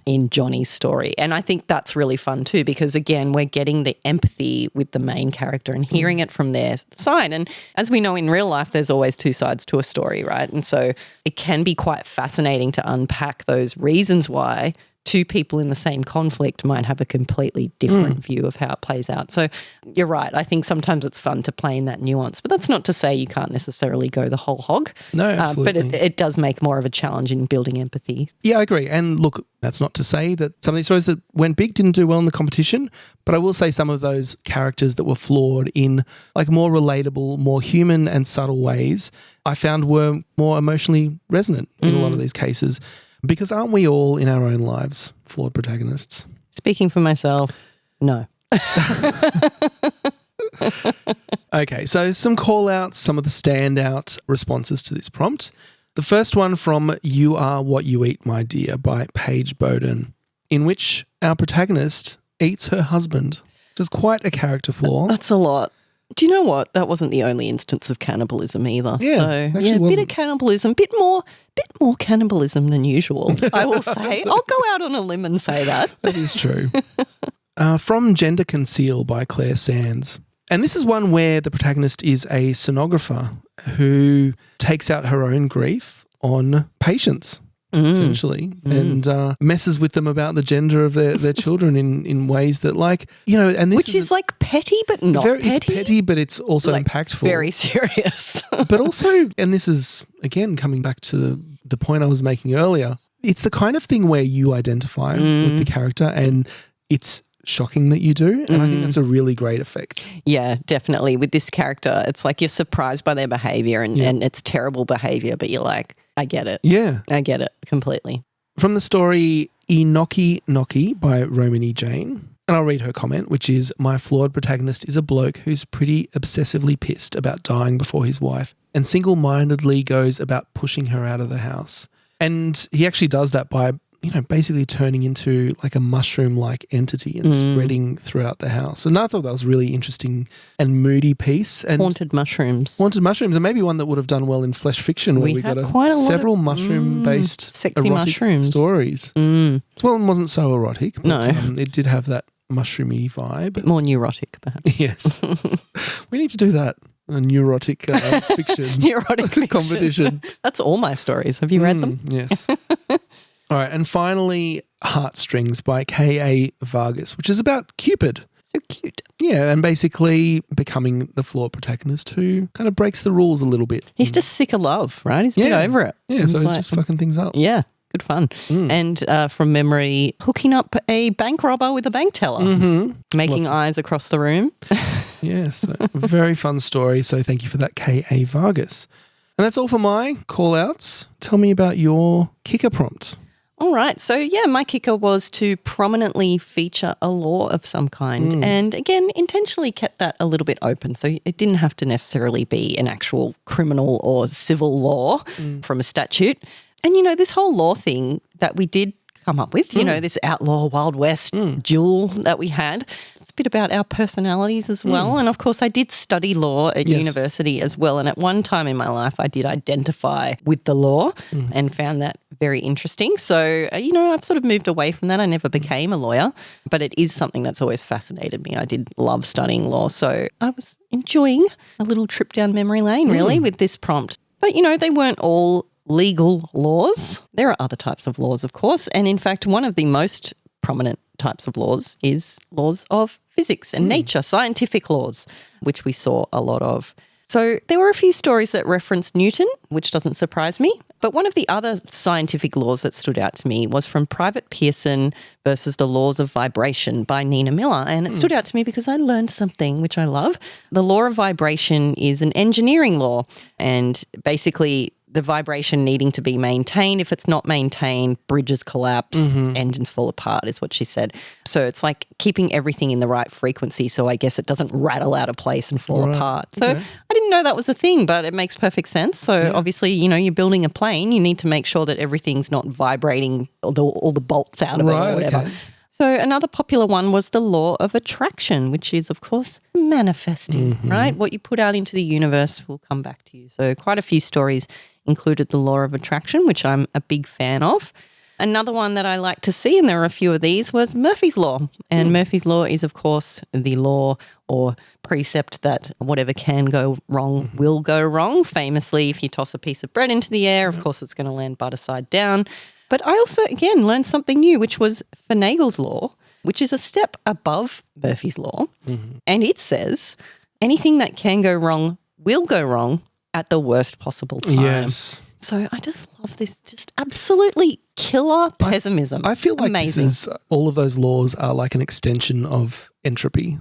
in Johnny's story. And I think that's really fun too, because again, we're getting the empathy with the main character and hearing it from their side. And as we know in real life, there's always two sides to a story, right? And so it can be quite fascinating to unpack those reasons why two people in the same conflict might have a completely different view of how it plays out. So you're right. I think sometimes it's fun to play in that nuance, but that's not to say you can't necessarily go the whole hog. No, absolutely. But it does make more of a challenge in building empathy. Yeah, I agree. And look, that's not to say that some of these stories that went big didn't do well in the competition, but I will say some of those characters that were flawed in like more relatable, more human and subtle ways, I found were more emotionally resonant in a lot of these cases. Because aren't we all in our own lives flawed protagonists? Speaking for myself, no. Okay, so some call-outs, some of the standout responses to this prompt. The first one from You Are What You Eat, My Dear by Paige Bowden, in which our protagonist eats her husband, which is quite a character flaw. That's a lot. Do you know what? That wasn't the only instance of cannibalism either. Yeah, so yeah, a bit of cannibalism, bit more cannibalism than usual, I will say. I'll go out on a limb and say that. That is true. From Gender Conceal by Claire Sands. And this is one where the protagonist is a sonographer who takes out her own grief on patients. Essentially, and messes with them about the gender of their children in ways that, like, you know, and this which is like petty but not petty. It's petty, but it's also like impactful. Very serious. But also, and this is, again, coming back to the point I was making earlier, it's the kind of thing where you identify with the character and it's shocking that you do, and I think that's a really great effect. Yeah, definitely. With this character, it's like you're surprised by their behaviour and it's terrible behaviour, but you're like, I get it. Yeah. I get it completely. From the story Enoki Noki by Romany Jane, and I'll read her comment, which is, my flawed protagonist is a bloke who's pretty obsessively pissed about dying before his wife and single-mindedly goes about pushing her out of the house. And he actually does that by, you know, basically turning into like a mushroom-like entity and spreading throughout the house. And I thought that was really interesting and moody piece. And haunted mushrooms. Haunted mushrooms, and maybe one that would have done well in Flesh Fiction, where we got several mushroom-based sexy erotic mushrooms stories. This one wasn't so erotic, but no. It did have that mushroomy vibe. A bit more neurotic, perhaps. Yes. We need to do that. A neurotic fiction. Neurotic fiction. Competition. That's all my stories. Have you read them? Yes. All right, and finally, Heartstrings by K.A. Vargas, which is about Cupid. So cute. Yeah, and basically becoming the flawed protagonist who kind of breaks the rules a little bit. He's just sick of love, right? He's a bit over it. Yeah, so he's just fucking things up. Yeah, Good fun. And from memory, hooking up a bank robber with a bank teller, making eyes across the room. Yes, very fun story. So thank you for that, K.A. Vargas. And that's all for my call-outs. Tell me about your kicker prompt. All right. So, my kicker was to prominently feature a law of some kind. And again, intentionally kept that a little bit open. So it didn't have to necessarily be an actual criminal or civil law from a statute. And, this whole law thing that we did come up with, this outlaw Wild West duel that we had, it's a bit about our personalities as well. And, of course, I did study law at university as well. And at one time in my life, I did identify with the law and found that very interesting. So, I've sort of moved away from that. I never became a lawyer, but it is something that's always fascinated me. I did love studying law. So I was enjoying a little trip down memory lane, really, with this prompt. But, they weren't all legal laws. There are other types of laws, of course. And in fact, one of the most prominent types of laws is laws of physics and nature, scientific laws, which we saw a lot of. So there were a few stories that referenced Newton, which doesn't surprise me. But one of the other scientific laws that stood out to me was from Private Pearson versus the Laws of Vibration by Nina Miller. And it stood out to me because I learned something which I love. The law of vibration is an engineering law, and basically the vibration needing to be maintained. If it's not maintained, bridges collapse, engines fall apart is what she said. So it's like keeping everything in the right frequency, so I guess it doesn't rattle out of place and fall apart. So I didn't know that was a thing, but it makes perfect sense. So obviously, you're building a plane, you need to make sure that everything's not vibrating all the bolts out of it or whatever. Okay. So another popular one was the law of attraction, which is, of course, manifesting, right? What you put out into the universe will come back to you. So quite a few stories included the law of attraction, which I'm a big fan of. Another one that I like to see, and there are a few of these, was Murphy's Law. And Murphy's Law is, of course, the law or precept that whatever can go wrong will go wrong. Famously, if you toss a piece of bread into the air, of course, it's going to land butter side down. But I also, again, learned something new, which was Finagle's Law, which is a step above Murphy's Law. And it says anything that can go wrong will go wrong at the worst possible time. Yes. So I just love this, just absolutely killer pessimism. I feel like amazing. This is, all of those laws are like an extension of entropy.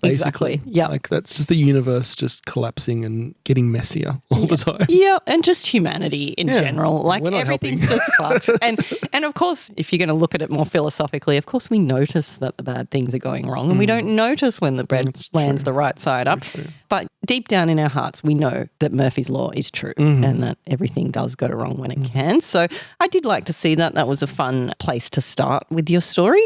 Exactly. Yeah. Like that's just the universe just collapsing and getting messier all the time. Yeah, and just humanity in general. Like everything's just fucked. And of course, if you're going to look at it more philosophically, of course we notice that the bad things are going wrong and we don't notice when the bread lands the right side up. But deep down in our hearts, we know that Murphy's Law is true and that everything does go wrong when it can. So I did like to see that. That was a fun place to start with your story.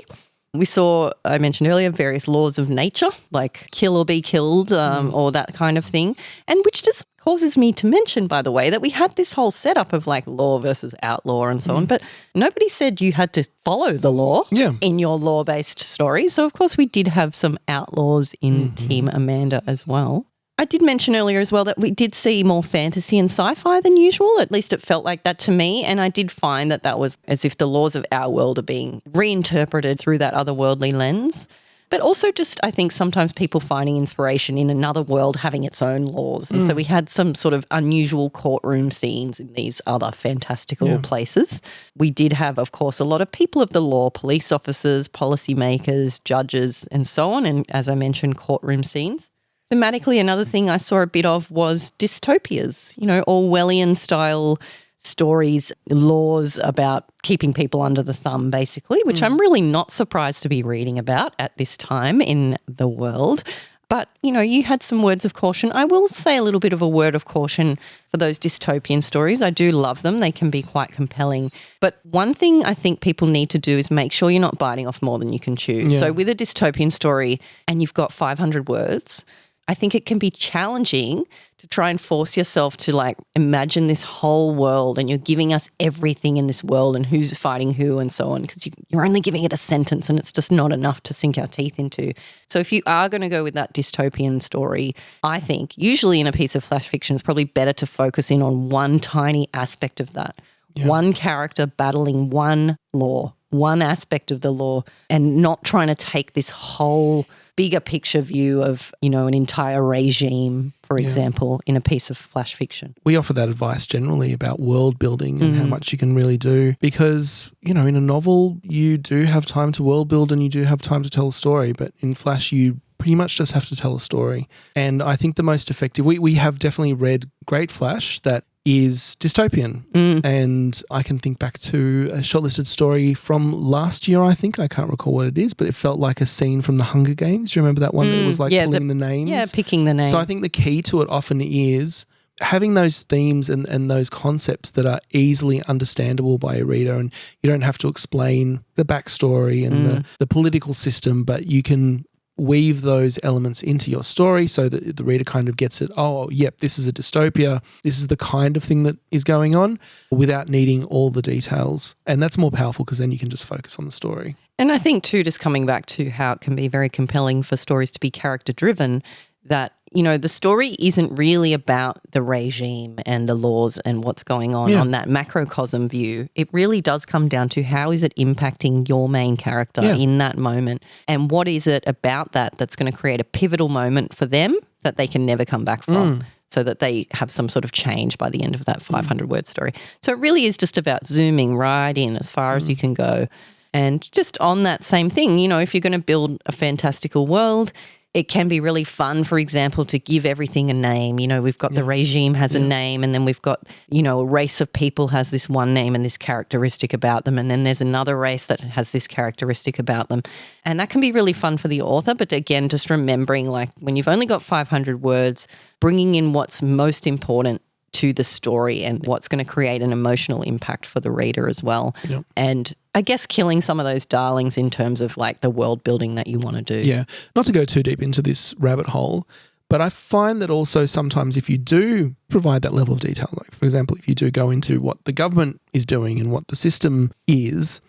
We saw, I mentioned earlier, various laws of nature, like kill or be killed or that kind of thing. And which just causes me to mention, by the way, that we had this whole setup of like law versus outlaw and so on. But nobody said you had to follow the law in your law-based story. So, of course, we did have some outlaws in Team Amanda as well. I did mention earlier as well that we did see more fantasy and sci-fi than usual. At least it felt like that to me. And I did find that that was as if the laws of our world are being reinterpreted through that otherworldly lens. But also just, I think, sometimes people finding inspiration in another world having its own laws. And so we had some sort of unusual courtroom scenes in these other fantastical places. We did have, of course, a lot of people of the law, police officers, policymakers, judges, and so on. And as I mentioned, courtroom scenes. Thematically, another thing I saw a bit of was dystopias, Orwellian-style stories, laws about keeping people under the thumb, basically, which I'm really not surprised to be reading about at this time in the world. But, you had some words of caution. I will say a little bit of a word of caution for those dystopian stories. I do love them. They can be quite compelling. But one thing I think people need to do is make sure you're not biting off more than you can chew. Yeah. So with a dystopian story and you've got 500 words, I think it can be challenging to try and force yourself to imagine this whole world and you're giving us everything in this world and who's fighting who and so on because you're only giving it a sentence and it's just not enough to sink our teeth into. So if you are going to go with that dystopian story, I think usually in a piece of flash fiction it's probably better to focus in on one tiny aspect of that. Yeah. One character battling one law one aspect of the law and not trying to take this whole bigger picture view of, an entire regime, for example, in a piece of flash fiction. We offer that advice generally about world building and how much you can really do because, in a novel, you do have time to world build and you do have time to tell a story, but in flash, you pretty much just have to tell a story. And I think the most effective, we have definitely read great flash that is dystopian. And I can think back to a shortlisted story from last year, I think. I can't recall what it is, but it felt like a scene from the Hunger Games. Do you remember that one that was like pulling the names? Yeah, picking the names. So I think the key to it often is having those themes and those concepts that are easily understandable by a reader, and you don't have to explain the backstory and the political system, but you can weave those elements into your story so that the reader kind of gets it. Oh, yep, this is a dystopia. This is the kind of thing that is going on without needing all the details. And that's more powerful because then you can just focus on the story. And I think too, just coming back to how it can be very compelling for stories to be character driven, that, the story isn't really about the regime and the laws and what's going on that macrocosm view. It really does come down to how is it impacting your main character in that moment, and what is it about that that's going to create a pivotal moment for them that they can never come back from, so that they have some sort of change by the end of that 500-word story. So it really is just about zooming right in as far as you can go. And just on that same thing, if you're going to build a fantastical world, it can be really fun, for example, to give everything a name. We've got the regime has a name, and then we've got, a race of people has this one name and this characteristic about them, and then there's another race that has this characteristic about them. And that can be really fun for the author. But again, just remembering, like, when you've only got 500 words, bringing in what's most important to the story and what's going to create an emotional impact for the reader as well. Yep. And I guess killing some of those darlings in terms of like the world building that you want to do. Yeah, not to go too deep into this rabbit hole, but I find that also sometimes if you do provide that level of detail, like for example, if you do go into what the government is doing and what the system is,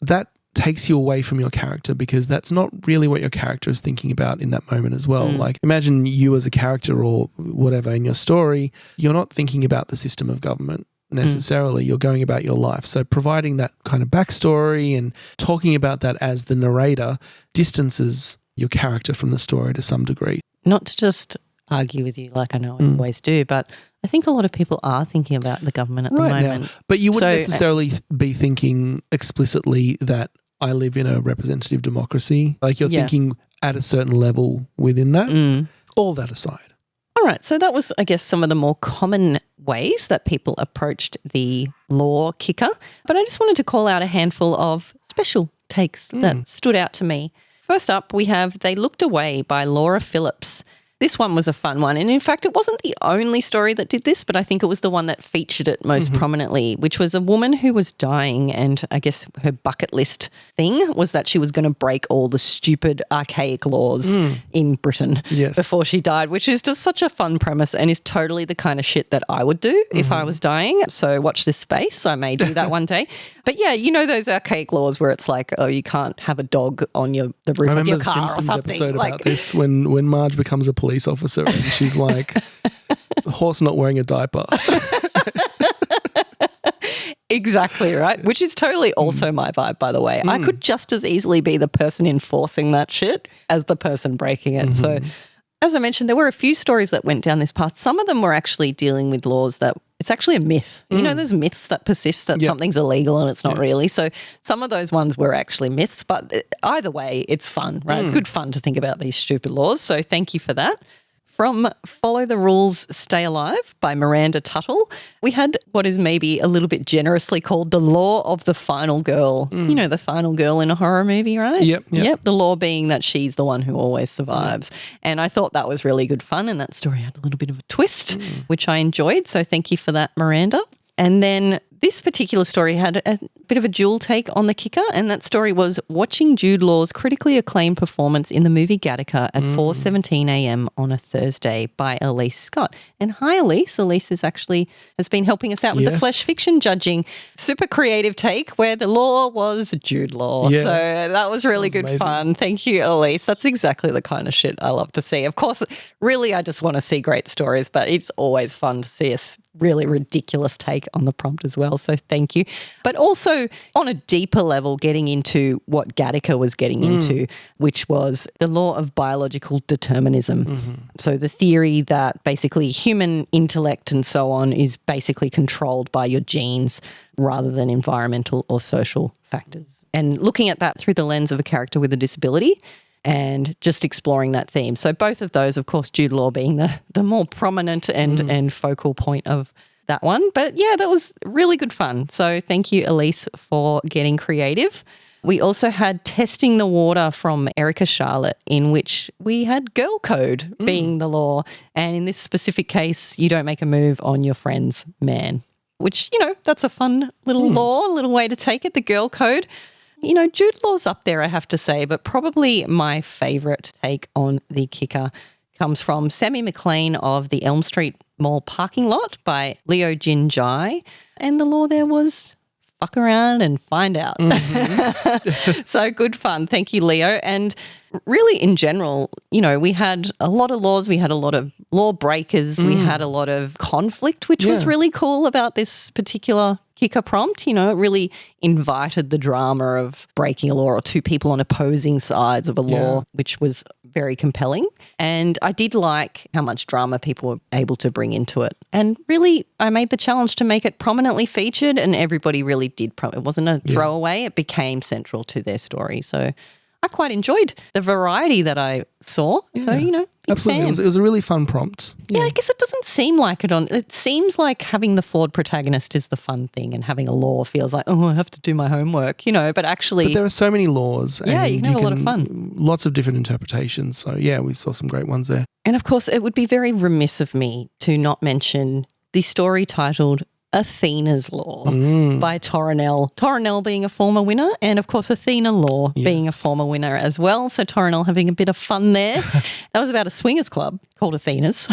that takes you away from your character because that's not really what your character is thinking about in that moment as well. Like imagine you as a character or whatever in your story, you're not thinking about the system of government necessarily. You're going about your life. So providing that kind of backstory and talking about that as the narrator distances your character from the story to some degree. Not to just argue with you like I know I always do, but I think a lot of people are thinking about the government at the moment. Now. But you wouldn't necessarily be thinking explicitly that I live in a representative democracy. Like you're thinking at a certain level within that. All that aside. All right. So that was, I guess, some of the more common ways that people approached the law kicker. But I just wanted to call out a handful of special takes that stood out to me. First up, we have They Looked Away by Laura Phillips. This one was a fun one. And in fact, it wasn't the only story that did this, but I think it was the one that featured it most prominently, which was a woman who was dying. And I guess her bucket list thing was that she was going to break all the stupid archaic laws in Britain before she died, which is just such a fun premise and is totally the kind of shit that I would do if I was dying. So watch this space. I may do that one day. But yeah, those archaic laws where it's like, oh, you can't have a dog on the roof of your car or something. I remember the Simpsons episode about this when Marge becomes a police officer and she's like, horse not wearing a diaper. Exactly right, which is totally also my vibe, by the way. I could just as easily be the person enforcing that shit as the person breaking it. So as I mentioned, there were a few stories that went down this path. Some of them were actually dealing with laws that it's actually a myth. There's myths that persist that something's illegal and it's not really. So some of those ones were actually myths, but either way, it's fun, right? It's good fun to think about these stupid laws. So thank you for that. From Follow the Rules, Stay Alive by Miranda Tuttle, we had what is maybe a little bit generously called the law of the final girl. The final girl in a horror movie, right? Yep. The law being that she's the one who always survives. And I thought that was really good fun, and that story had a little bit of a twist, which I enjoyed. So thank you for that, Miranda. And then this particular story had a bit of a dual take on the kicker, and that story was watching Jude Law's critically acclaimed performance in the movie Gattaca at 4:17 a.m. on a Thursday by Elise Scott. And hi, Elise. Elise has been helping us out with the flesh fiction judging. Super creative take where the law was Jude Law. Yeah, so that was really good fun. Thank you, Elise. That's exactly the kind of shit I love to see. Of course, really, I just want to see great stories, but it's always fun to see us really ridiculous take on the prompt as well. So thank you. But also on a deeper level, getting into what Gattaca was getting into, which was the law of biological determinism. So the theory that basically human intellect and so on is basically controlled by your genes rather than environmental or social factors. And looking at that through the lens of a character with a disability and just exploring that theme. So both of those, of course, Jude Law being the more prominent and focal point of that one. But yeah, that was really good fun. So thank you, Elise, for getting creative. We also had Testing the Water from Erica Charlotte, in which we had girl code being the law. And in this specific case, you don't make a move on your friend's man, which, that's a fun little law, a little way to take it, the girl code. Jude Law's up there, I have to say, but probably my favourite take on the kicker comes from Sammy McLean of the Elm Street Mall Parking Lot by Leo Jin Jai. And the law there was fuck around and find out. So good fun. Thank you, Leo. And really in general, we had a lot of laws. We had a lot of law breakers. We had a lot of conflict, which was really cool about this particular kicker prompt. It really invited the drama of breaking a law or two people on opposing sides of a law, which was very compelling. And I did like how much drama people were able to bring into it. And really, I made the challenge to make it prominently featured, and everybody really did. It wasn't a throwaway. It became central to their story. So I quite enjoyed the variety that I saw. Yeah. So, absolutely. It was a really fun prompt. Yeah, I guess it doesn't seem like it it seems like having the flawed protagonist is the fun thing, and having a law feels like, I have to do my homework, but actually. But there are so many laws. Yeah, and you can have a lot of fun. Lots of different interpretations. So, yeah, we saw some great ones there. And of course, it would be very remiss of me to not mention the story titled Athena's Law by Toronel. Toronel being a former winner, and of course Athena Law being a former winner as well. So Toronel having a bit of fun there. That was about a swingers club called Athena's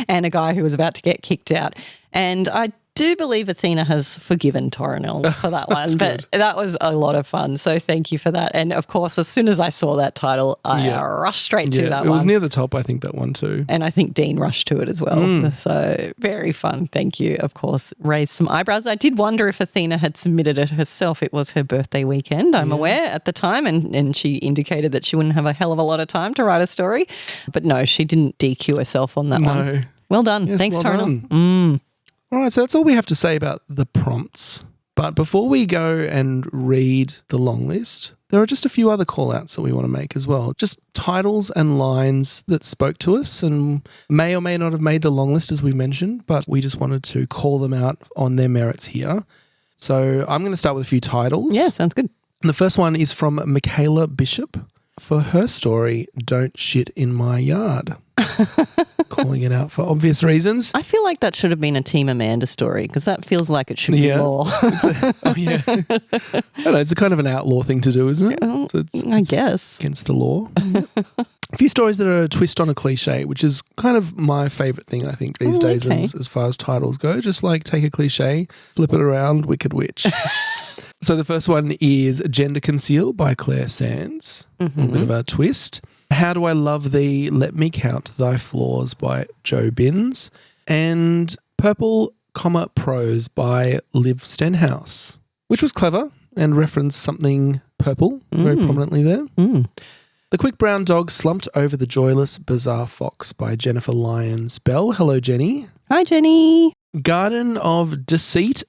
and a guy who was about to get kicked out. And I do believe Athena has forgiven Toronel for that one, but that was a lot of fun. So thank you for that. And of course, as soon as I saw that title, I rushed straight to that one. It was near the top, I think, that one too. And I think Dean rushed to it as well. So very fun. Thank you. Of course, raised some eyebrows. I did wonder if Athena had submitted it herself. It was her birthday weekend, I'm aware, at the time. And she indicated that she wouldn't have a hell of a lot of time to write a story. But no, she didn't DQ herself on that one. Well done. Yes, Thanks, well Toronel. All right, so that's all we have to say about the prompts. But before we go and read the long list, there are just a few other call-outs that we want to make as well. Just titles and lines that spoke to us and may or may not have made the long list, as we mentioned, but we just wanted to call them out on their merits here. So I'm going to start with a few titles. Yeah, sounds good. And the first one is from Michaela Bishop for her story, Don't Shit in My Yard. Calling it out for obvious reasons. I feel like that should have been a Team Amanda story, because that feels like it should be law. I don't know, it's a kind of an outlaw thing to do, isn't it? I guess. Against the law. A few stories that are a twist on a cliche, which is kind of my favourite thing, I think, these days as far as titles go. Just like take a cliche, flip it around, Wicked Witch. So the first one is Gender Conceal by Claire Sands. A bit of a twist. How Do I Love Thee? Let Me Count Thy Flaws by Joe Binns. And Purple, Prose by Liv Stenhouse, which was clever and referenced something purple very prominently there. The Quick Brown Dog Slumped Over the Joyless Bizarre Fox by Jennifer Lyons Bell. Hello, Jenny. Hi, Jenny. Garden of Deceit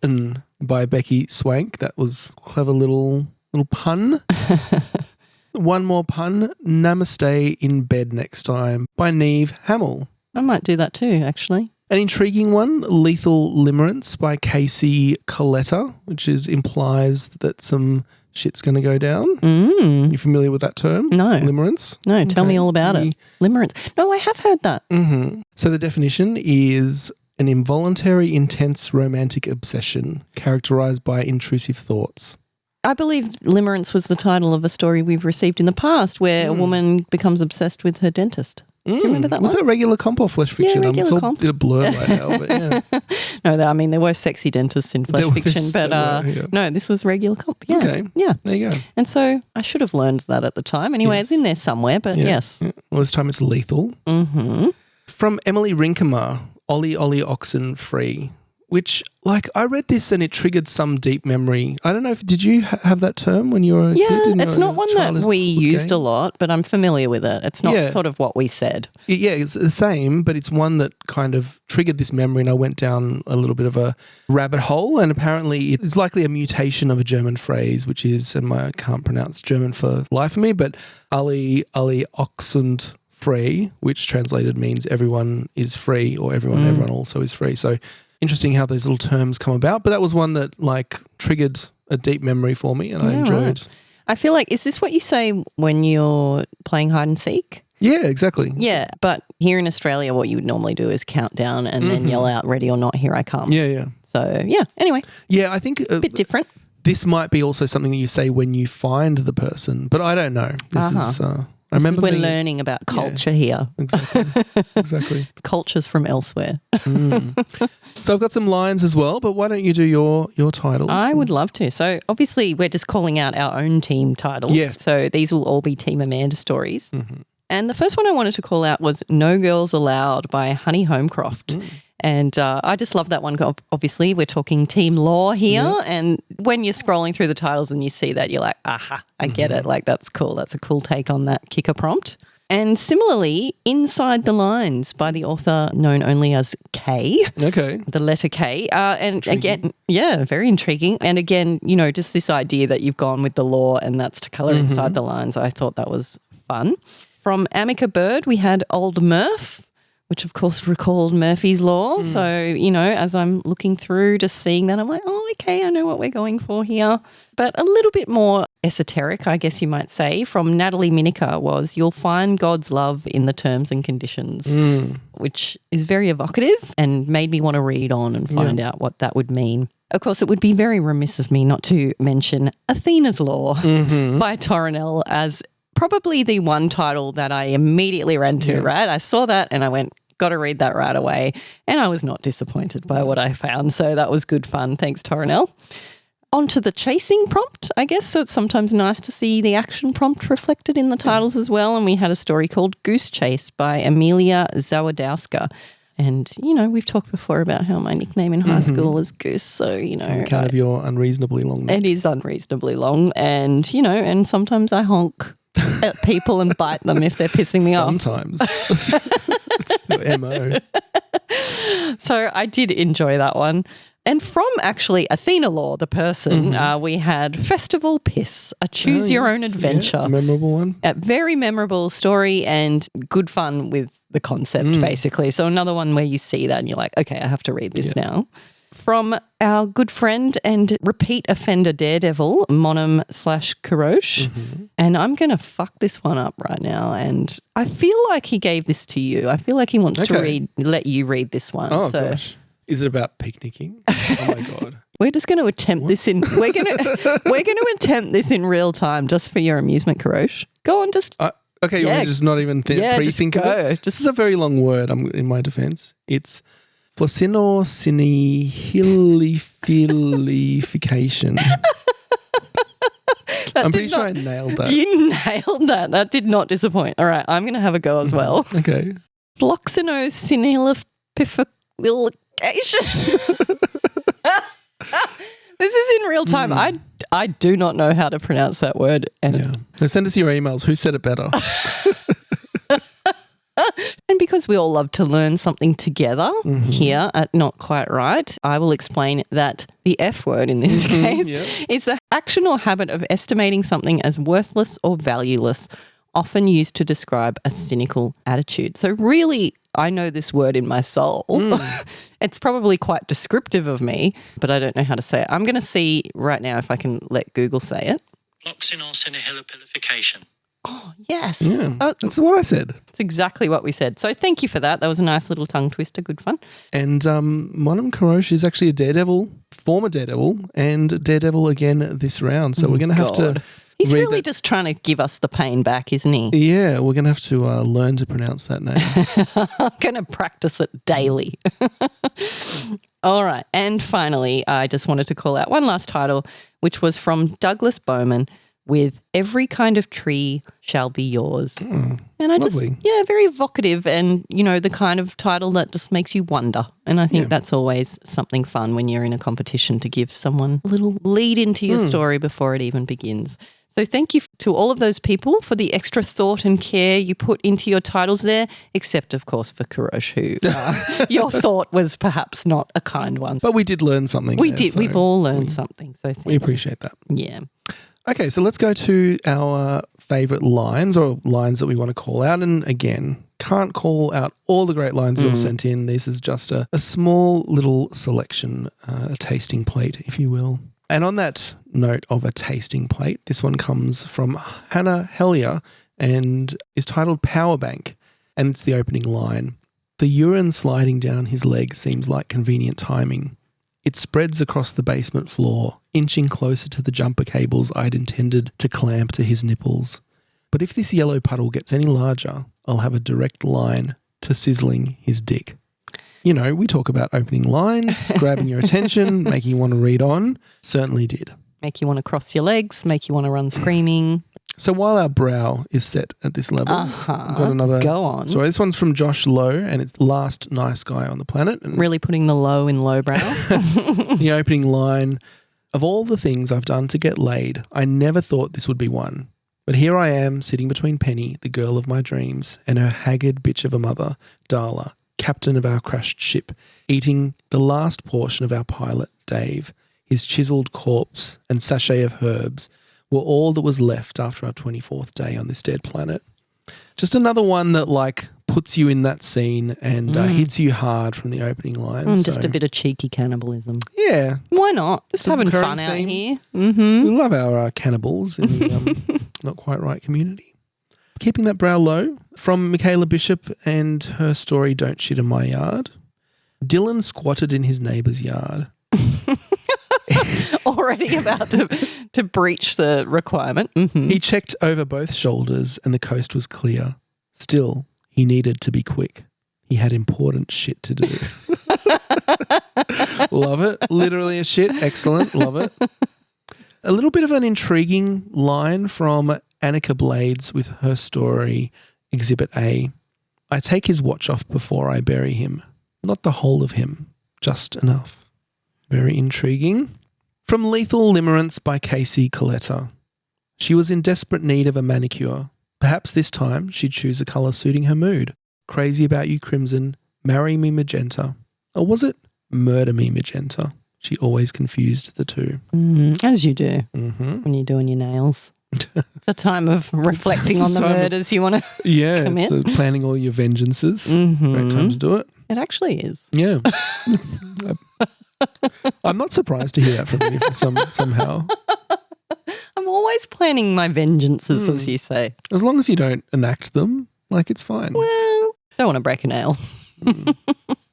by Becky Swank. That was a clever little pun. One more pun, Namaste in Bed Next Time by Neve Hamill. I might do that too, actually. An intriguing one, Lethal Limerence by Casey Coletta, which implies that some shit's going to go down. You familiar with that term? No. Limerence? No, tell me all about it. Limerence. No, I have heard that. So the definition is an involuntary, intense romantic obsession characterized by intrusive thoughts. I believe Limerence was the title of a story we've received in the past where a woman becomes obsessed with her dentist. Do you remember that was one? that regular comp or flesh fiction? Yeah, regular it's all comp. a blur right now, but yeah. No, I mean, there were sexy dentists in flesh fiction, but no, this was regular comp. Yeah. Okay. Yeah. There you go. And so I should have learned that at the time. Anyway, It's in there somewhere, but yes. Yeah. Well, this time it's lethal. From Emily Rinkemer, Ollie Ollie Oxen Free, which, like, I read this and it triggered some deep memory. I don't know if, did you have that term when you were a kid? Yeah, it's not one that we used a lot, but I'm familiar with it. It's not sort of what we said. Yeah, it's the same, but it's one that kind of triggered this memory, and I went down a little bit of a rabbit hole, and apparently it's likely a mutation of a German phrase, which is, and I can't pronounce German for life of me, but Ollie Ollie Oxen Free, which translated means everyone is free, or everyone also is free. So interesting how those little terms come about, but that was one that like triggered a deep memory for me, and I enjoyed. Right. I feel like, is this what you say when you're playing hide and seek? Yeah, exactly. Yeah, but here in Australia, what you would normally do is count down and then yell out, "Ready or not, here I come." Yeah. So yeah. Anyway. Yeah, I think a bit different. This might be also something that you say when you find the person, but I don't know. This is. I remember we're learning about culture here. Exactly. Cultures from elsewhere. So I've got some lines as well, but why don't you do your titles? I would love to. So obviously we're just calling out our own team titles. Yeah. So these will all be Team Amanda stories. Mm-hmm. And the first one I wanted to call out was No Girls Allowed by Honey Homecroft. And I just love that one. Obviously, we're talking Team Law here. Yeah. And when you're scrolling through the titles and you see that, you're like, aha, I get it. Like, that's cool. That's a cool take on that kicker prompt. And similarly, Inside the Lines by the author known only as K. Okay. The letter K. And intriguing. Again, very intriguing. And again, you know, just this idea that you've gone with the law and that's to colour inside the lines. I thought that was fun. From Amica Bird, we had Old Murph, which of course recalled Murphy's Law. So, you know, as I'm looking through, just seeing that, I'm like, oh, okay, I know what we're going for here. But a little bit more esoteric, I guess you might say, from Natalie Miniker was You'll Find God's Love in the Terms and Conditions, which is very evocative and made me want to read on and find out what that would mean. Of course, it would be very remiss of me not to mention Athena's Law by Torrell as probably the one title that I immediately ran to, right? I saw that and I went, got to read that right away. And I was not disappointed by what I found. So that was good fun. Thanks, Torrell. On to the chasing prompt, I guess. So it's sometimes nice to see the action prompt reflected in the titles as well. And we had a story called Goose Chase by Amelia Zawadowska. And, you know, we've talked before about how my nickname in high school is Goose. So, you know. Kind of your unreasonably long name. It is unreasonably long. And, you know, and sometimes I honk at people and bite them if they're pissing me off. Sometimes. It's your MO. So I did enjoy that one. And from actually Athena Law, the person, we had Festival Piss, a choose-your-own adventure. Yeah, memorable one. A very memorable story and good fun with the concept, basically. So another one where you see that and you're like, okay, I have to read this now. From our good friend and repeat offender daredevil, Monim/Kurosh. And I'm going to fuck this one up right now. And I feel like he gave this to you. I feel like he wants to let you read this one. Oh, gosh. Is it about picnicking? Oh, my God. We're just going to attempt this in. We're going to attempt this in real time, just for your amusement, Kurosh. Go on, just. Okay, you want me to just not even pre-think of it? This is a very long word. In my defense, it's flacinosinihilification. I'm pretty sure I nailed that. You nailed that. That did not disappoint. All right, I'm going to have a go as well. Okay. Floxinosinihilification. This is in real time. I do not know how to pronounce that word. And Now send us your emails. Who said it better? And because we all love to learn something together here at Not Quite Right, I will explain that the F word in this case is the action or habit of estimating something as worthless or valueless, often used to describe a cynical attitude. So really, I know this word in my soul. It's probably quite descriptive of me, but I don't know how to say it. I'm going to see right now if I can let Google say it. Floxinosinihilification. Oh, yes. Yeah, that's what I said. It's exactly what we said. So thank you for that. That was a nice little tongue twister. Good fun. And Monim Kurosh is actually a daredevil, former daredevil, and daredevil again this round. So we're going to have to... He's really just trying to give us the pain back, isn't he? Yeah, we're going to have to learn to pronounce that name. I'm going to practice it daily. All right. And finally, I just wanted to call out one last title, which was from Douglas Bowman, with every kind of tree shall be yours. And I lovely. very evocative and, the kind of title that just makes you wonder. And I think that's always something fun when you're in a competition to give someone a little lead into your story before it even begins. So thank you to all of those people for the extra thought and care you put into your titles there, except, of course, for Kurosh, who your thought was perhaps not a kind one. But we did learn something. We did. We've all learned something. So we appreciate that. Yeah. Okay, so let's go to our favourite lines or lines that we want to call out. And again, can't call out all the great lines that were sent in. This is just a small little selection, a tasting plate, if you will. And on that note of a tasting plate, this one comes from Hannah Hellier and is titled Power Bank. And it's the opening line. The urine sliding down his leg seems like convenient timing. It spreads across the basement floor, inching closer to the jumper cables I'd intended to clamp to his nipples. But if this yellow puddle gets any larger, I'll have a direct line to sizzling his dick. We talk about opening lines, grabbing your attention, making you want to read on. Certainly did. Make you want to cross your legs, make you want to run screaming. So while our brow is set at this level, I've got another story. This one's from Josh Lowe and it's Last Nice Guy on the Planet. And really putting the low in lowbrow. The opening line, of all the things I've done to get laid, I never thought this would be one. But here I am sitting between Penny, the girl of my dreams, and her haggard bitch of a mother, Darla, captain of our crashed ship, eating the last portion of our pilot, Dave. His chiselled corpse and sachet of herbs were all that was left after our 24th day on this dead planet. Just another one that puts you in that scene and hits you hard from the opening line. Just a bit of cheeky cannibalism. Yeah. Why not? Just having fun out here. Mm-hmm. We love our cannibals in the not quite right community. Keeping that brow low, from Michaela Bishop and her story Don't Shit in My Yard. Dylan squatted in his neighbour's yard. Already about to breach the requirement. Mm-hmm. He checked over both shoulders and the coast was clear. Still, he needed to be quick. He had important shit to do. Love it. Literally a shit. Excellent. Love it. A little bit of an intriguing line from Annika Blades with her story, Exhibit A. I take his watch off before I bury him. Not the whole of him, just enough. Very intriguing. From Lethal Limerence by Casey Coletta. She was in desperate need of a manicure. Perhaps this time she'd choose a colour suiting her mood. Crazy about you, crimson. Marry me, magenta. Or was it murder me, magenta? She always confused the two. As you do when you're doing your nails. It's a time of reflecting on the murders you want to commit. It's planning all your vengeances. Great time to do it. It actually is. Yeah. I'm not surprised to hear that from you somehow. I'm always planning my vengeances, as you say. As long as you don't enact them, it's fine. Well, don't want to break a nail.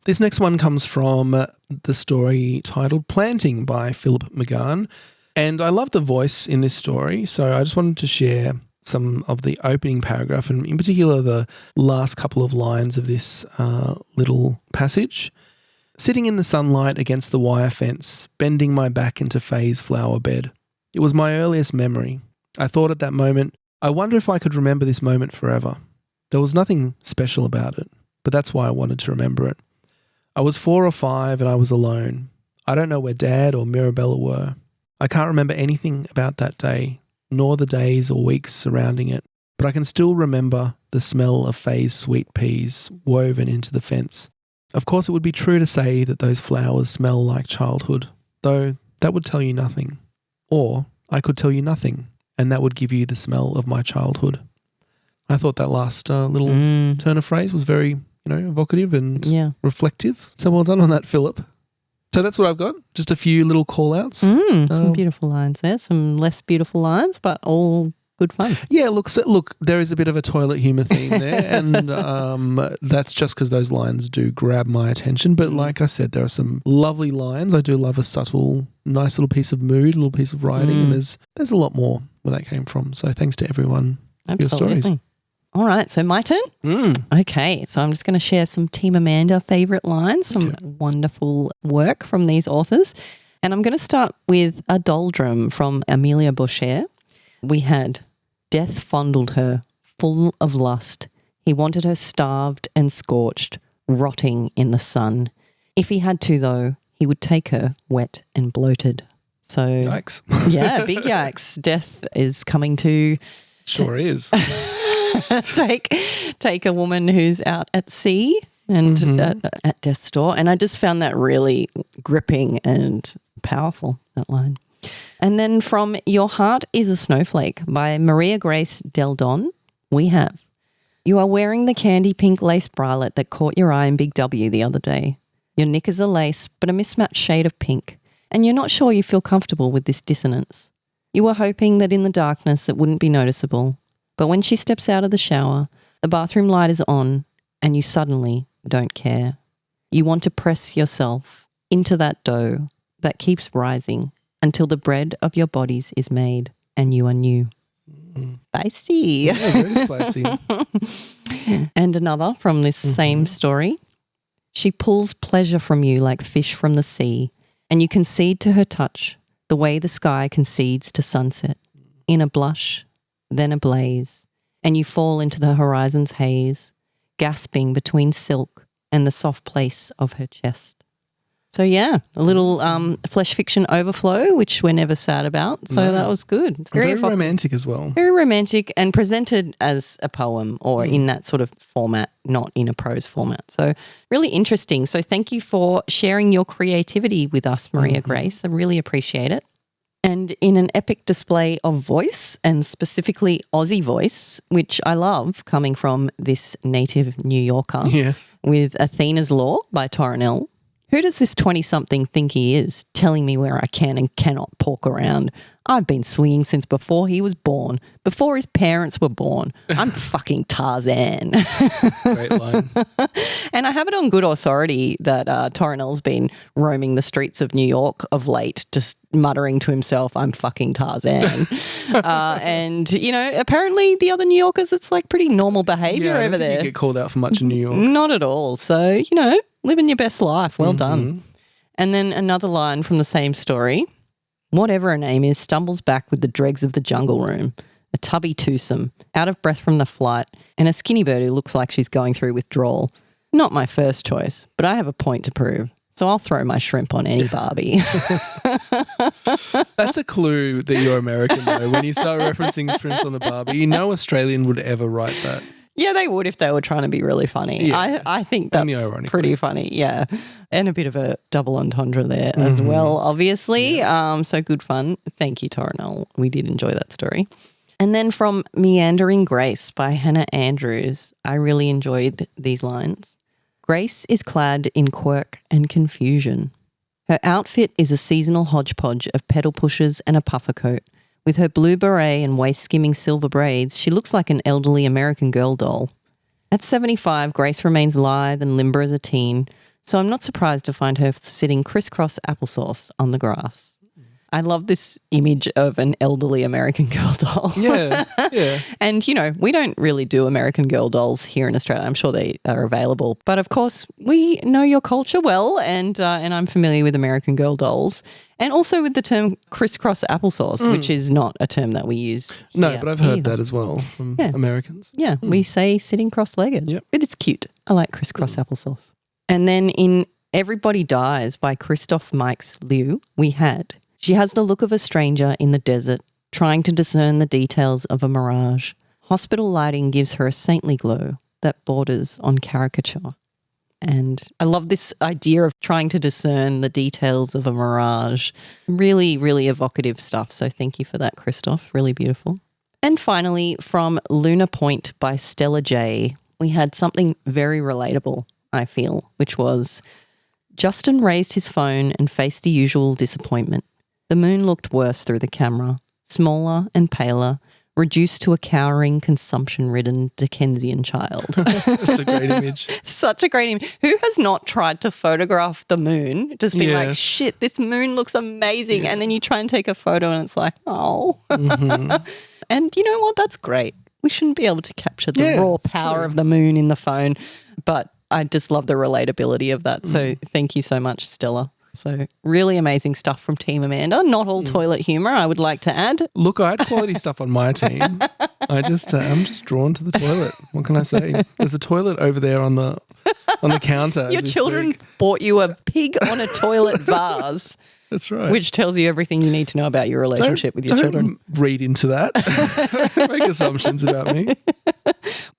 This next one comes from the story titled Planting by Philip McGann. And I love the voice in this story, so I just wanted to share some of the opening paragraph and in particular the last couple of lines of this little passage. Sitting in the sunlight against the wire fence, bending my back into Faye's flower bed. It was my earliest memory. I thought at that moment, I wonder if I could remember this moment forever. There was nothing special about it, but that's why I wanted to remember it. I was 4 or 5 and I was alone. I don't know where Dad or Mirabella were. I can't remember anything about that day, nor the days or weeks surrounding it, but I can still remember the smell of Faye's sweet peas woven into the fence. Of course, it would be true to say that those flowers smell like childhood, though that would tell you nothing. Or I could tell you nothing, and that would give you the smell of my childhood. I thought that last little turn of phrase was very, evocative and reflective. So well done on that, Philip. So that's what I've got. Just a few little call-outs. Some beautiful lines there. Some less beautiful lines, but all good fun. Yeah, look, there is a bit of a toilet humour theme there, and that's just because those lines do grab my attention. But like I said, there are some lovely lines. I do love a subtle, nice little piece of mood, a little piece of writing, and there's a lot more where that came from. So thanks to everyone for your stories. All right, so my turn? Okay, so I'm just going to share some Team Amanda favourite lines, some wonderful work from these authors. And I'm going to start with A Doldrum from Amelia Boucher. We had death fondled her, full of lust. He wanted her starved and scorched, rotting in the sun. If he had to, though, he would take her wet and bloated. So, yikes. Yeah, big yikes. Death is coming to... Sure is. take a woman who's out at sea and at death's door. And I just found that really gripping and powerful, that line. And then from Your Heart is a Snowflake by Maria Grace Del Don, we have, you are wearing the candy pink lace bralette that caught your eye in Big W the other day. Your knickers are lace, but a mismatched shade of pink, and you're not sure you feel comfortable with this dissonance. You were hoping that in the darkness it wouldn't be noticeable, but when she steps out of the shower, the bathroom light is on, and you suddenly don't care. You want to press yourself into that dough that keeps rising until the bread of your bodies is made and you are new. Spicy. Yeah, very spicy. And another from this same story. She pulls pleasure from you like fish from the sea, and you concede to her touch the way the sky concedes to sunset, in a blush, then a blaze, and you fall into the horizon's haze, gasping between silk and the soft place of her chest. So, yeah, a little flesh fiction overflow, which we're never sad about. So that was good. Very romantic as well. Very romantic and presented as a poem or in that sort of format, not in a prose format. So really interesting. So thank you for sharing your creativity with us, Maria Grace. I really appreciate it. And in an epic display of voice, and specifically Aussie voice, which I love coming from this native New Yorker, yes, with Athena's Law by Torrell. Who does this 20-something think he is, telling me where I can and cannot pork around? I've been swinging since before he was born, before his parents were born. I'm fucking Tarzan. Great line. And I have it on good authority that Torrell's been roaming the streets of New York of late, just muttering to himself, I'm fucking Tarzan. And, you know, apparently the other New Yorkers, it's like pretty normal behaviour over there. You get called out for much in New York. Not at all. So, you know, living your best life. Well done. And then another line from the same story. Whatever her name is, stumbles back with the dregs of the jungle room, a tubby twosome, out of breath from the flight, and a skinny bird who looks like she's going through withdrawal. Not my first choice, but I have a point to prove, so I'll throw my shrimp on any Barbie. That's a clue that you're American, though. When you start referencing shrimps on the Barbie, no Australian would ever write that. Yeah, they would if they were trying to be really funny. Yeah. I think that's pretty funny, yeah. And a bit of a double entendre there as well, obviously. Yeah. So good fun. Thank you, Torrell. We did enjoy that story. And then from Meandering Grace by Hannah Andrews, I really enjoyed these lines. Grace is clad in quirk and confusion. Her outfit is a seasonal hodgepodge of pedal pushers and a puffer coat. With her blue beret and waist-skimming silver braids, she looks like an elderly American Girl doll. At 75, Grace remains lithe and limber as a teen, so I'm not surprised to find her sitting crisscross applesauce on the grass. I love this image of an elderly American Girl doll. Yeah, yeah. And, you know, we don't really do American Girl dolls here in Australia. I'm sure they are available. But, of course, we know your culture well, and I'm familiar with American Girl dolls. And also with the term crisscross applesauce, which is not a term that we use No, but I've heard that as well from Americans. Yeah, we say sitting cross-legged. Yep. But it's cute. I like crisscross applesauce. And then in Everybody Dies by Christoph Mikes Liu, we had... She has the look of a stranger in the desert, trying to discern the details of a mirage. Hospital lighting gives her a saintly glow that borders on caricature. And I love this idea of trying to discern the details of a mirage. Really, really evocative stuff. So thank you for that, Christoph. Really beautiful. And finally, from Luna Point by Stella J, we had something very relatable, I feel, which was Justin raised his phone and faced the usual disappointment. The moon looked worse through the camera, smaller and paler, reduced to a cowering, consumption-ridden Dickensian child. That's a great image. Such a great image. Who has not tried to photograph the moon? Just been like, shit, this moon looks amazing. Yeah. And then you try and take a photo and it's like, oh. And you know what? That's great. We shouldn't be able to capture the raw power of the moon in the phone. But I just love the relatability of that. So thank you so much, Stella. So really amazing stuff from Team Amanda. Not all toilet humour, I would like to add. Look, I had quality stuff on my team. I'm just drawn to the toilet. What can I say? There's a toilet over there on the counter. Your children bought you a pig on a toilet vase. That's right. Which tells you everything you need to know about your relationship with your children. Read into that. Make assumptions about me.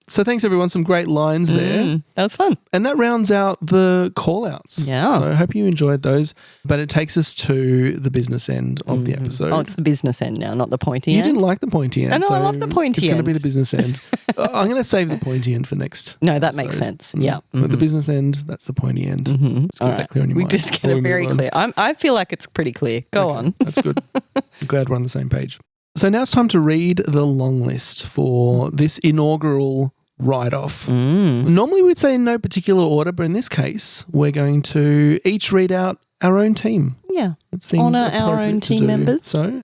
So thanks, everyone. Some great lines there. That was fun. And that rounds out the call-outs. Yeah. So I hope you enjoyed those. But it takes us to the business end of the episode. Oh, it's the business end now, not the pointy end. end. You didn't like the pointy end. No, I love the pointy end. It's going to be the business end. I'm going to save the pointy end for next. No, that makes sense. Yeah. But the business end, that's the pointy end. Just get that clear in your mind. We just get it very clear. I feel like it's pretty clear. Go on. That's good. I'm glad we're on the same page. So now it's time to read the long list for this inaugural write-off. Normally we'd say in no particular order, but in this case, we're going to each read out our own team. Yeah. It seems honour our own team members. So,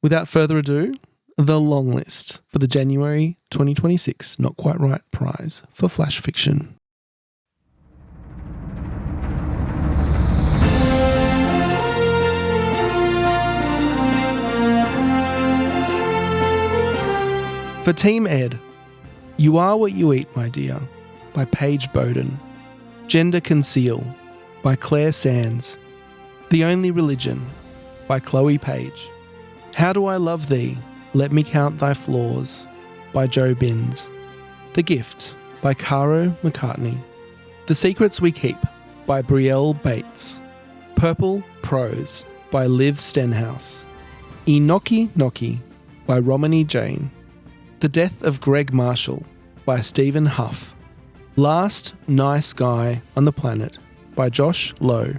without further ado, the long list for the January 2026 Not Quite Right prize for flash fiction. For Team Ed, You Are What You Eat, My Dear, by Paige Bowden. Gender Conceal, by Claire Sands. The Only Religion, by Chloe Page. How Do I Love Thee? Let Me Count Thy Flaws, by Joe Binns. The Gift, by Caro McCartney. The Secrets We Keep, by Brielle Bates. Purple Prose, by Liv Stenhouse. Enoki Noki, by Romany Jane. The Death of Greg Marshall, by Stephen Huff. Last Nice Guy on the Planet, by Josh Lowe.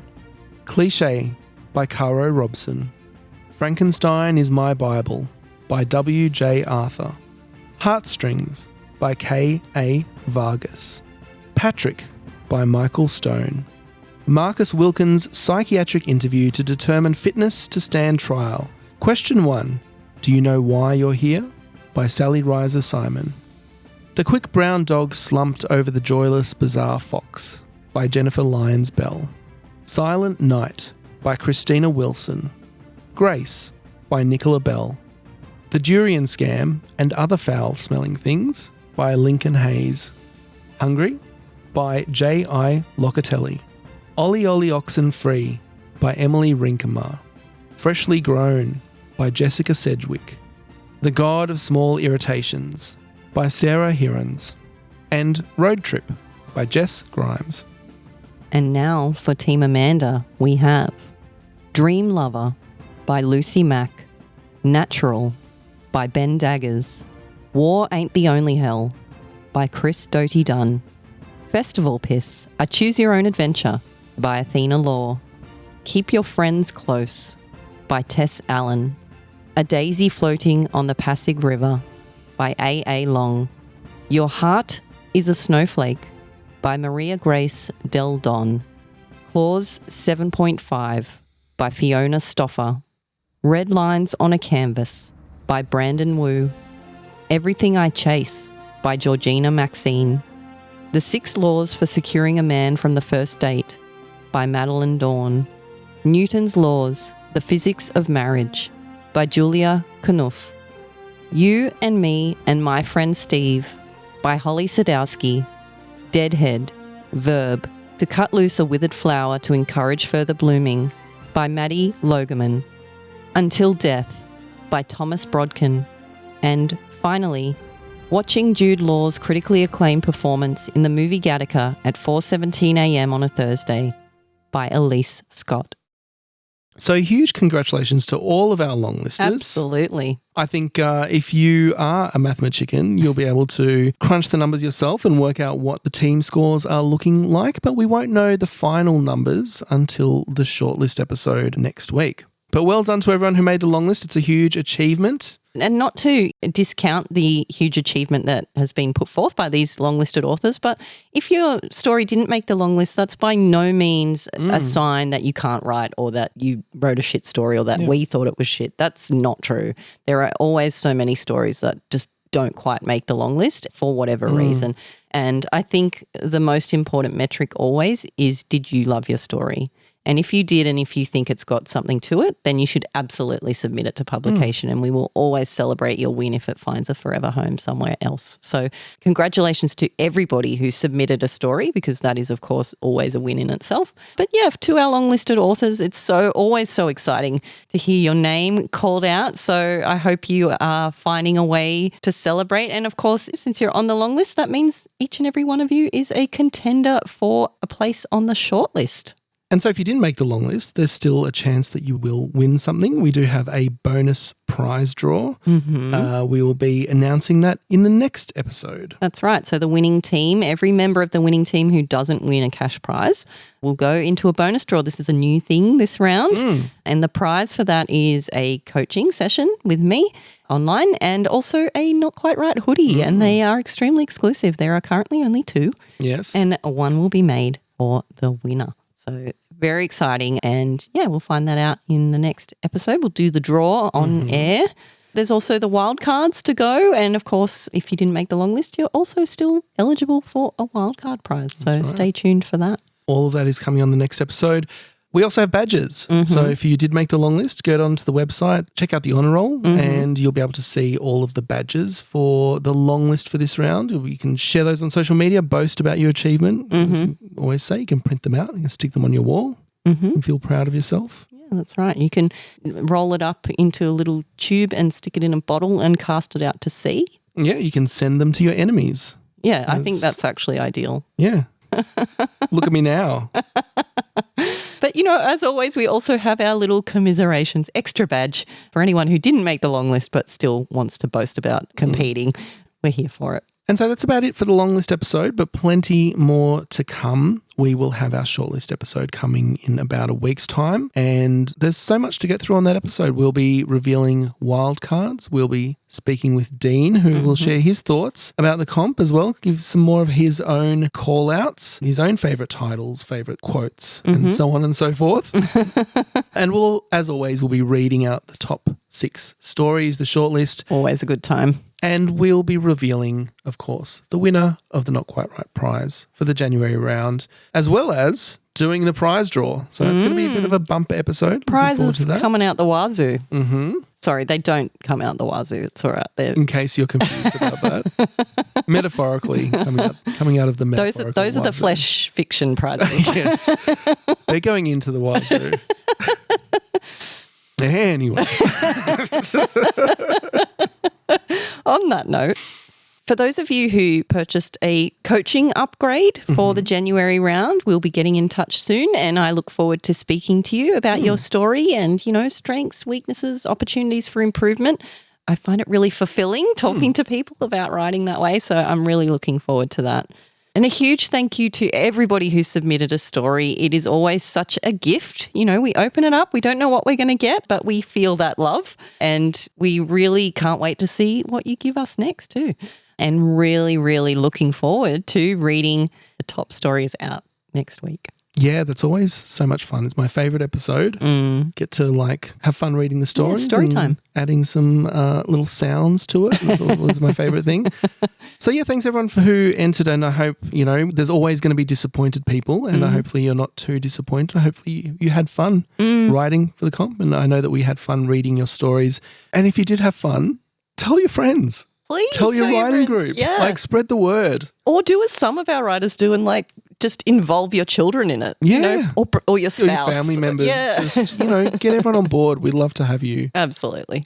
Cliché, by Caro Robson. Frankenstein is My Bible, by W.J. Arthur. Heartstrings, by K.A. Vargas. Patrick, by Michael Stone. Marcus Wilkins' psychiatric interview to determine fitness to stand trial. Question 1. Do you know why you're here? By Sally Riser Simon. The Quick Brown Dog Slumped Over the Joyless Bizarre Fox, by Jennifer Lyons Bell. Silent Night, by Christina Wilson. Grace, by Nicola Bell. The Durian Scam and Other Foul-Smelling Things, by Lincoln Hayes. Hungry, by J.I. Locatelli. Ollie Ollie Oxen Free, by Emily Rinkemer. Freshly Grown, by Jessica Sedgwick. The God of Small Irritations, by Sarah Hirons. And Road Trip, by Jess Grimes. And now for Team Amanda, we have Dream Lover, by Lucy Mack. Natural, by Ben Daggers. War Ain't the Only Hell, by Chris Doty Dunn. Festival Piss, A Choose Your Own Adventure, by Athena Law. Keep Your Friends Close, by Tess Allen. A Daisy Floating on the Pasig River, by A.A. Long. Your Heart is a Snowflake, by Maria Grace Del Don. Clause 7.5, by Fiona Stoffer. Red Lines on a Canvas, by Brandon Wu. Everything I Chase, by Georgina Maxine. The 6 Laws for Securing a Man from the First Date, by Madeline Dawn. Newton's Laws, The Physics of Marriage, by Julia Knuth. You and Me and My Friend Steve, by Holly Sadowski. Deadhead, Verb, To Cut Loose a Withered Flower to Encourage Further Blooming, by Maddie Logerman. Until Death, by Thomas Brodkin. And finally, Watching Jude Law's critically acclaimed performance in the movie Gattaca at 4:17 a.m. on a Thursday, by Elise Scott. So huge congratulations to all of our long listers. Absolutely. I think if you are a mathematician, you'll be able to crunch the numbers yourself and work out what the team scores are looking like, but we won't know the final numbers until the shortlist episode next week. But well done to everyone who made the long list. It's a huge achievement. And not to discount the huge achievement that has been put forth by these long-listed authors, but if your story didn't make the long list, that's by no means a sign that you can't write or that you wrote a shit story or that we thought it was shit. That's not true. There are always so many stories that just don't quite make the long list for whatever reason. And I think the most important metric always is, did you love your story? And if you did and if you think it's got something to it, then you should absolutely submit it to publication and we will always celebrate your win if it finds a forever home somewhere else. So congratulations to everybody who submitted a story because that is, of course, always a win in itself. But yeah, to our long-listed authors, it's always so exciting to hear your name called out. So I hope you are finding a way to celebrate. And of course, since you're on the long list, that means each and every one of you is a contender for a place on the shortlist. And so if you didn't make the long list, there's still a chance that you will win something. We do have a bonus prize draw. We will be announcing that in the next episode. That's right. So the winning team, every member of the winning team who doesn't win a cash prize will go into a bonus draw. This is a new thing this round. And the prize for that is a coaching session with me online and also a Not Quite Right hoodie. And they are extremely exclusive. There are currently only 2. Yes. And one will be made for the winner. So very exciting. And yeah, we'll find that out in the next episode. We'll do the draw on air. There's also the wild cards to go. And of course, if you didn't make the long list, you're also still eligible for a wild card prize. So stay tuned for that. All of that is coming on the next episode. We also have badges. So if you did make the long list, go onto the website, check out the honor roll, and you'll be able to see all of the badges for the long list for this round. You can share those on social media, boast about your achievement. As you always say, you can print them out, you can stick them on your wall and feel proud of yourself. Yeah, that's right. You can roll it up into a little tube and stick it in a bottle and cast it out to sea. Yeah, you can send them to your enemies. Yeah, I think that's actually ideal. Yeah. Look at me now. But, you know, as always, we also have our little commiserations extra badge for anyone who didn't make the long list but still wants to boast about competing. We're here for it. And so that's about it for the long list episode, but plenty more to come. We will have our shortlist episode coming in about a week's time. And there's so much to get through on that episode. We'll be revealing wildcards. We'll be speaking with Dean, who will share his thoughts about the comp as well, give some more of his own call-outs, his own favourite titles, favourite quotes, and so on and so forth. And we'll, as always, we'll be reading out the top 6 stories, the shortlist. Always a good time. And we'll be revealing, of course, the winner of the Not Quite Right prize for the January round, as well as doing the prize draw. So that's going to be a bit of a bumper episode. Prizes coming out the wazoo. Sorry, they don't come out the wazoo. It's all right. In case you're confused about that. Metaphorically, coming out of the metaphorical Those are the flesh fiction prizes. Yes. They're going into the wazoo. Anyway. On that note, for those of you who purchased a coaching upgrade for the January round, we'll be getting in touch soon, and I look forward to speaking to you about your story and, you know, strengths, weaknesses, opportunities for improvement. I find it really fulfilling talking to people about writing that way, so I'm really looking forward to that. And a huge thank you to everybody who submitted a story. It is always such a gift. You know, we open it up, we don't know what we're going to get, but we feel that love, and we really can't wait to see what you give us next too. And really, really looking forward to reading the top stories out next week. Yeah, that's always so much fun. It's my favourite episode. Get to have fun reading the stories. Yeah, story time. Adding some little sounds to it. That's always my favourite thing. So yeah, thanks everyone for who entered, and I hope, you know, there's always going to be disappointed people, and hopefully you're not too disappointed. Hopefully you had fun writing for the comp, and I know that we had fun reading your stories. And if you did have fun, tell your friends. Please tell your writing group. Yeah. Spread the word. Or do as some of our writers do and just involve your children in it. Yeah. You know, or your spouse. Or your family members. Yeah. Just, get everyone on board. We'd love to have you. Absolutely.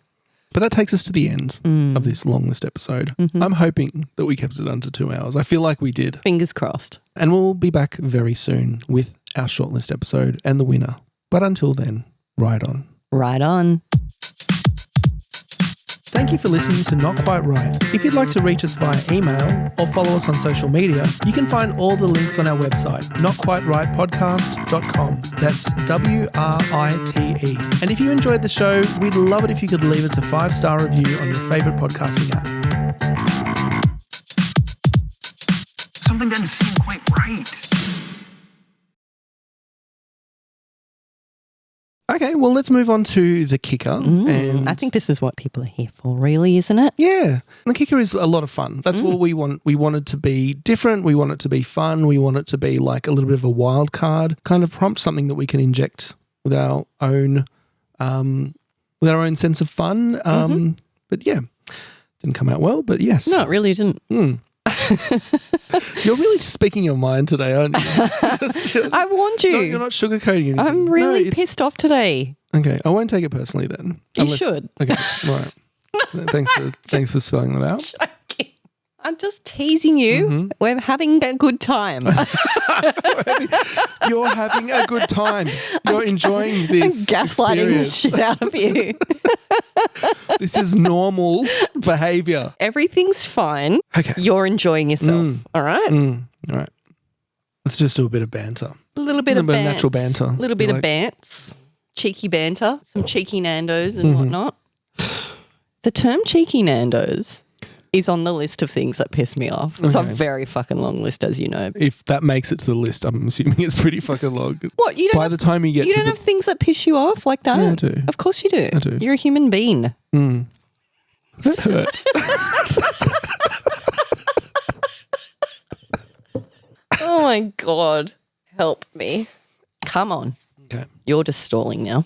But that takes us to the end of this long list episode. I'm hoping that we kept it under 2 hours. I feel like we did. Fingers crossed. And we'll be back very soon with our shortlist episode and the winner. But until then, ride on. Right on. Thank you for listening to Not Quite Right. If you'd like to reach us via email or follow us on social media, you can find all the links on our website, notquiterightpodcast.com. That's WRITE. And if you enjoyed the show, we'd love it if you could leave us a 5-star review on your favourite podcasting app. Something doesn't seem quite right. Okay, well, let's move on to the kicker. And I think this is what people are here for, really, isn't it? yeah, the kicker is a lot of fun. That's what we want. We want it to be different. We want it to be fun. We want it to be like a little bit of a wild card kind of prompt, something that we can inject with our own sense of fun. But yeah, didn't come out well, but yes. No, it really didn't. You're really just speaking your mind today, aren't you? I warned you. No, you're not sugarcoating anything. I'm really pissed off today. Okay, I won't take it personally then. You should. Okay, all right. Thanks for spelling that out. I'm just teasing you. We're having a good time. You're having a good time. You're enjoying this. I'm gaslighting the experience. shit out of you. This is normal behavior. Everything's fine. Okay. You're enjoying yourself. All right? All right. Let's just do a bit of banter. A little bit of natural banter. A little bit of bants. Cheeky banter. Some cheeky Nandos and whatnot. The term cheeky Nandos is on the list of things that piss me off. It's a very fucking long list, as you know. If that makes it to the list, I'm assuming it's pretty fucking long. What? You don't By the time you get you to don't have things that piss you off like that? Yeah, I do. Of course you do. I do. You're a human being. That hurt. Oh my God. Help me. Come on. Okay. You're just stalling now.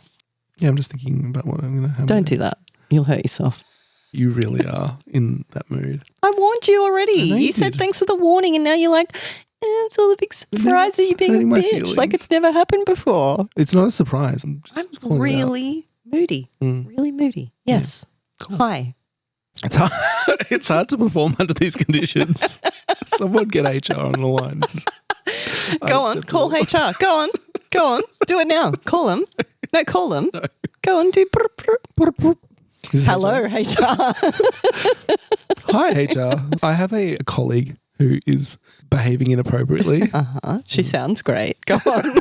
Yeah, I'm just thinking about what I'm going to have. Don't do that. You'll hurt yourself. You really are in that mood. I warned you already. I know You said did. thanks for the warning, and now you're like, it's all a big surprise that you're being a hurting my bitch. Like feelings. it's never happened before. It's not a surprise. I'm just calling Really moody. Really moody. Yes. Cool. Hi. it out. It's hard to perform under these conditions. Someone get HR on the line. Go on. Call HR. Go on. Go on. Do it now. Call them. No, call them. No. Go on. Do. Is this Hello, HR? HR. Hi, HR. I have a colleague who is behaving inappropriately. She sounds great. Go on.